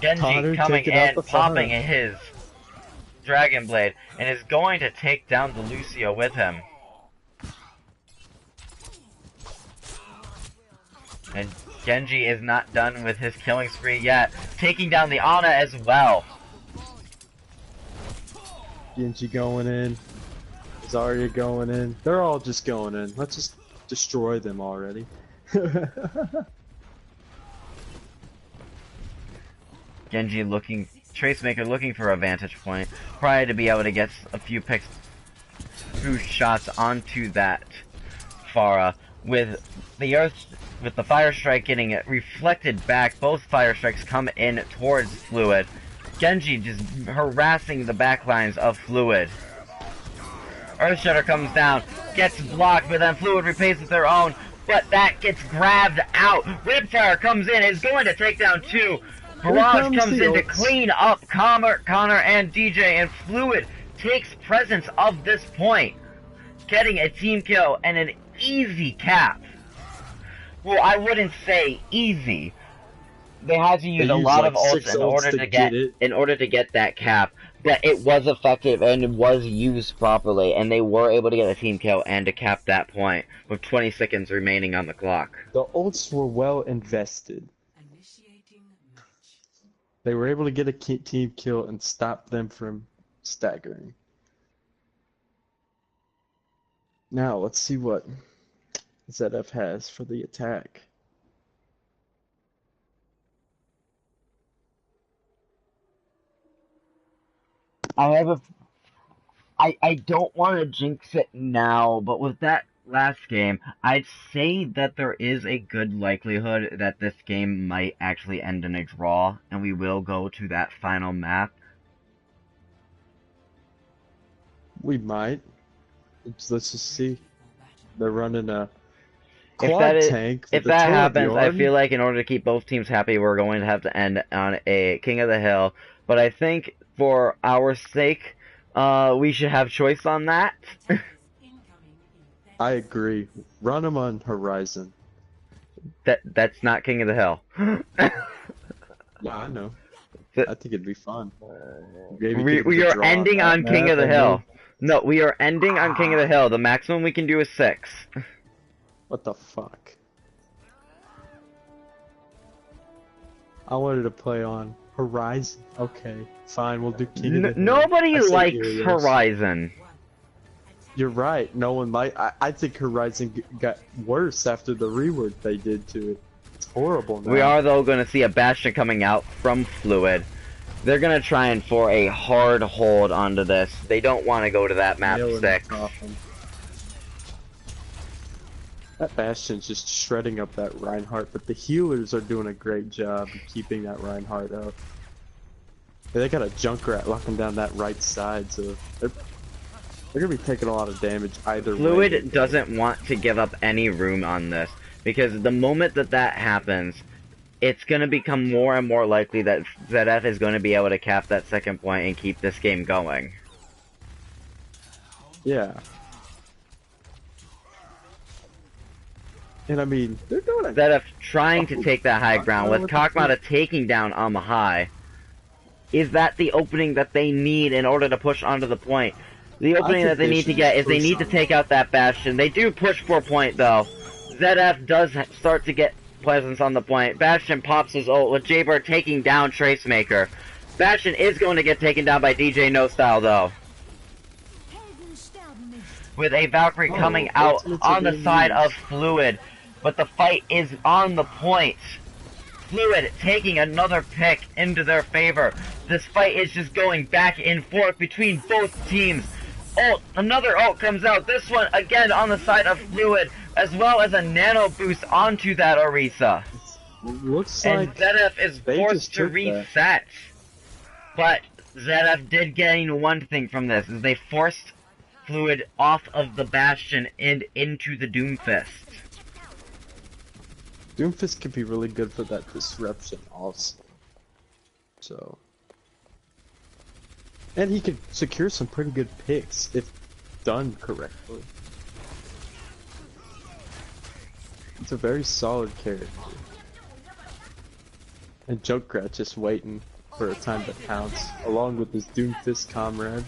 Genji Connor coming in, popping Pharah. his Dragon Blade, and is going to take down the Lucio with him. And Genji is not done with his killing spree yet, taking down the Ana as well. Genji going in. Zarya going in. They're all just going in. Let's just destroy them already. Genji looking, Tracemaker looking for a vantage point, prior to be able to get a few shots onto that Pharah. With the Fire Strike getting it reflected back, both Fire Strikes come in towards Fluid. Genji just harassing the backlines of Fluid. Earth Shudder comes down, gets blocked, but then Fluid repays with their own, but that gets grabbed out. Ripfire comes in, is going to take down 2. Barrage comes in to clean up Connor and DJ, and Fluid takes presence of this point, getting a team kill and an easy cap. Well, I wouldn't say easy. They had to use a lot of ults in order to get that cap. But it was effective and it was used properly, and they were able to get a team kill and to cap that point with 20 seconds remaining on the clock. The ults were well invested. They were able to get a team kill and stop them from staggering. Now, let's see what Zed-F has for the attack. I don't want to jinx it now, but with that last game, I'd say that there is a good likelihood that this game might actually end in a draw, and we will go to that final map. We might. Let's just see. They're running a quad tank. If that happens, I feel like in order to keep both teams happy, we're going to have to end on a King of the Hill. But I think for our sake, we should have choice on that. I agree. Run them on Horizon. That's not King of the Hill. Yeah, I know. The- I think it'd be fun. Maybe We, get we to are draw ending that on King map of the and Hill. then- No, we are ending on King of the Hill. The maximum we can do is 6. What the fuck? I wanted to play on Horizon. Okay, fine, we'll do King of the Hill. Nobody I say likes Irios. Horizon. You're right. No one like. I think Horizon got worse after the rework they did to it. It's horrible now. We are, though, going to see a Bastion coming out from Fluid. They're going to try and for a hard hold onto this. They don't want to go to that map Nail in the 6. coffin. That Bastion's just shredding up that Reinhardt, but the healers are doing a great job of keeping that Reinhardt up. They got a Junkrat locking down that right side, so they're gonna be taking a lot of damage either way. Fluid doesn't want to give up any room on this, because the moment that that happens, it's going to become more and more likely that Zed-F is going to be able to cap that second point and keep this game going. Yeah. And I mean, they're doing it. Zed-F trying to take that high ground, with Kakmata taking down on the high. Is that the opening that they need in order to push onto the point? The opening that they need to get is they need to take out that Bastion. They do push for point, though. Zed-F does start to get presence on the point. Bastion pops his ult with Jaybird taking down Tracemaker. Bastion is going to get taken down by DJ No Style, though. With a Valkyrie coming out on the side of Fluid. But the fight is on the point. Fluid taking another pick into their favor. This fight is just going back and forth between both teams. Ult, another ult comes out. This one again on the side of Fluid, as well as a nano boost onto that Orisa. Looks And like Zed-F is they forced just to took that. reset. But Zed-F did gain one thing from this, is they forced Fluid off of the Bastion and into the Doomfist. Doomfist could be really good for that disruption also. So. And he could secure some pretty good picks if done correctly. It's a very solid character. And Junkrat just waiting for a time to pounce, along with his Doomfist comrade.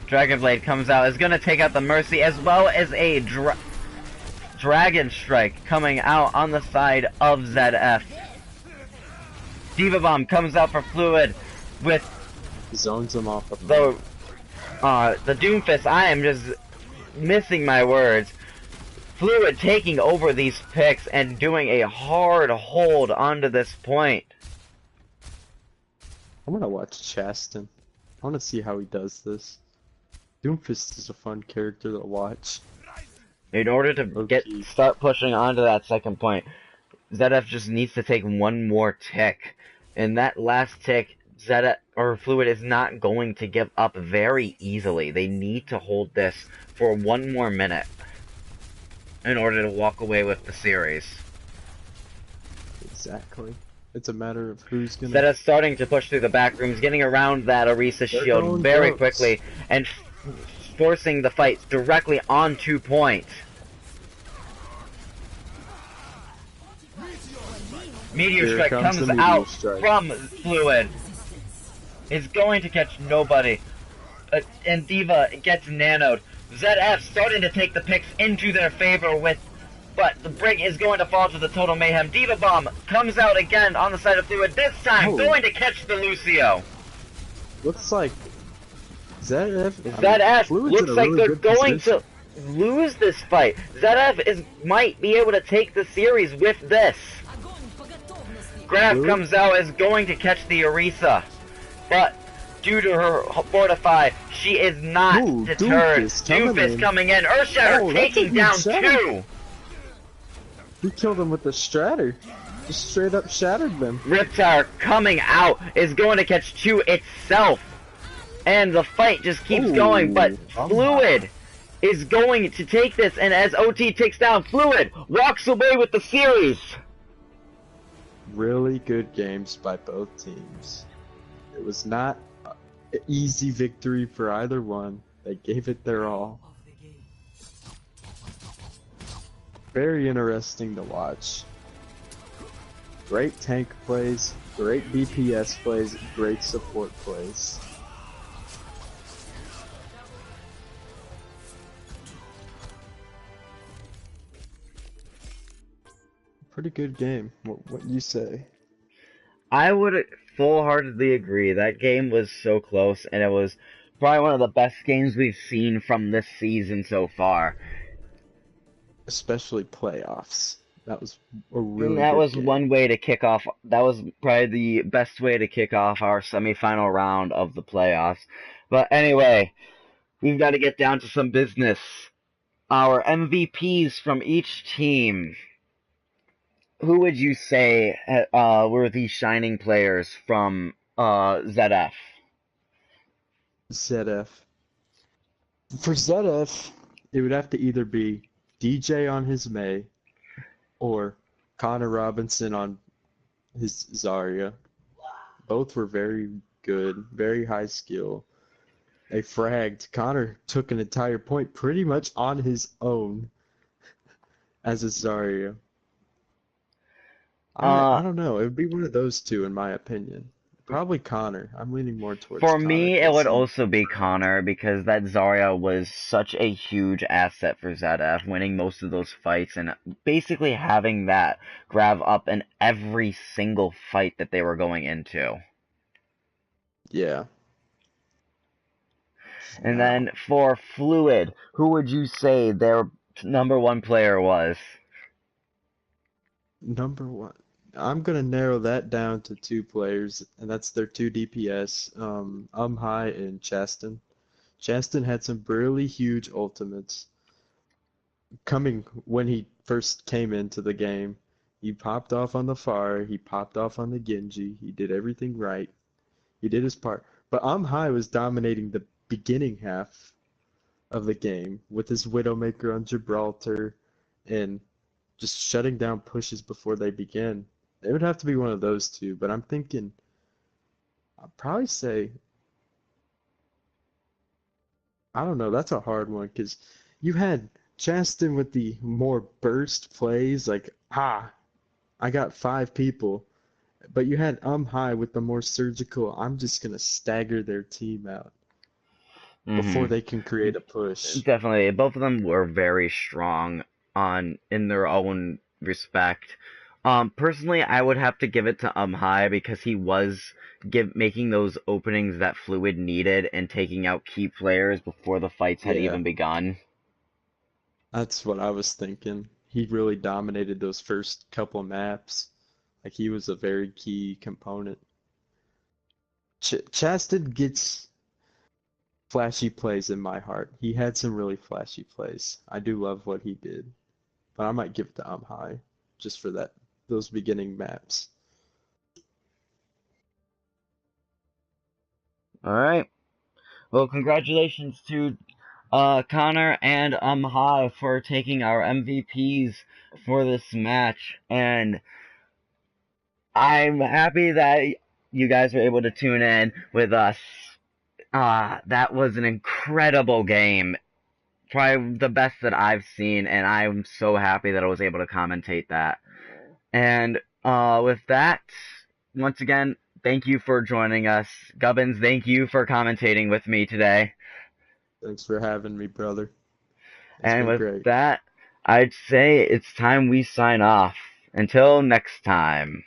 Dragonblade comes out, is gonna take out the Mercy, as well as a Dragon Strike coming out on the side of Zed-F. Diva Bomb comes out for Fluid with Zones him off the Doomfist. I am just missing my words. Fluid taking over these picks and doing a hard hold onto this point. I'm gonna watch Chaston. I wanna see how he does this. Doomfist is a fun character to watch. In order to start pushing onto that second point, Zed-F just needs to take one more tick. And that last tick, Zed-F or Fluid is not going to give up very easily. They need to hold this for one more minute in order to walk away with the series. Exactly. It's a matter of who's gonna. Zed-F starting to push through the back rooms, getting around that Orisa shield very quickly, and forcing the fight directly onto point. Meteor Here Strike comes comes the Meteor out Strike. from Fluid. Is going to catch nobody. And Diva gets nanoed. Zed-F starting to take the picks into their favor but the Brig is going to fall to the total mayhem. Diva Bomb comes out again on the side of Fluid, this time going to catch the Lucio. Looks like Zed-F. Zed-F looks like they're going to lose this fight. Zed-F might be able to take the series with this. Graf comes out, is going to catch the Orisa, but due to her Fortify, she is not deterred. Doomfist coming in. Earthshatter taking down 2. He killed him with the Stratter. Just straight up shattered them. Riptire coming out is going to catch 2 itself. And the fight just keeps going, but Fluid is going to take this, and as OT takes down Fluid, walks away with the series. Really good games by both teams. It was not an easy victory for either one. They gave it their all. Very interesting to watch. Great tank plays, great DPS plays, great support plays. Pretty good game. What you say? I would full-heartedly agree. That game was so close, and it was probably one of the best games we've seen from this season so far. Especially playoffs. That was a And really that good was game. one way to kick off. That was probably the best way to kick off our semifinal round of the playoffs. But anyway, we've got to get down to some business. Our MVPs from each team. Who would you say were the shining players from Zed-F? Zed-F. For Zed-F, it would have to either be DJ on his Mei or Connor Robinson on his Zarya. Both were very good, very high skill. They fragged. Connor took an entire point pretty much on his own as a Zarya. Uh, I don't know. It would be one of those two in my opinion. Probably Connor. I'm leaning more towards for Connor me, it because would he. also be Connor because that Zarya was such a huge asset for Zed-F, winning most of those fights and basically having that grab up in every single fight that they were going into. Yeah. And Now, then for Fluid, who would you say their number one player was? number one. I'm gonna narrow that down to two players, and that's their two DPS, High and Chastin. Chastin had some really huge ultimates coming when he first came into the game. He popped off on the Pharah, he popped off on the Genji, he did everything right. He did his part. But High was dominating the beginning half of the game with his Widowmaker on Gibraltar and just shutting down pushes before they begin. It would have to be one of those two, but I'm thinking I'd probably say I don't know, that's a hard one because you had Chastin with the more burst plays, like I got five people, but you had High with the more surgical, I'm just gonna stagger their team out before Hmm. they can create a push. Definitely, both of them were very strong on in their own respect. Personally, I would have to give it to High because he was making those openings that Fluid needed and taking out key players before the fights had Yeah, even begun. that's what I was thinking. He really dominated those first couple maps. Like he was a very key component. Chastin gets flashy plays in my heart. He had some really flashy plays. I do love what he did, but I might give it to High just for those beginning maps. All right. Well, congratulations to Connor and High for taking our MVPs for this match, and I'm happy that you guys were able to tune in with us. That was an incredible game. Probably the best that I've seen, and I'm so happy that I was able to commentate that. And with that, once again, thank you for joining us. Gubbins, thank you for commentating with me today. Thanks for having me, brother. It's And been with great. that, I'd say it's time we sign off. Until next time.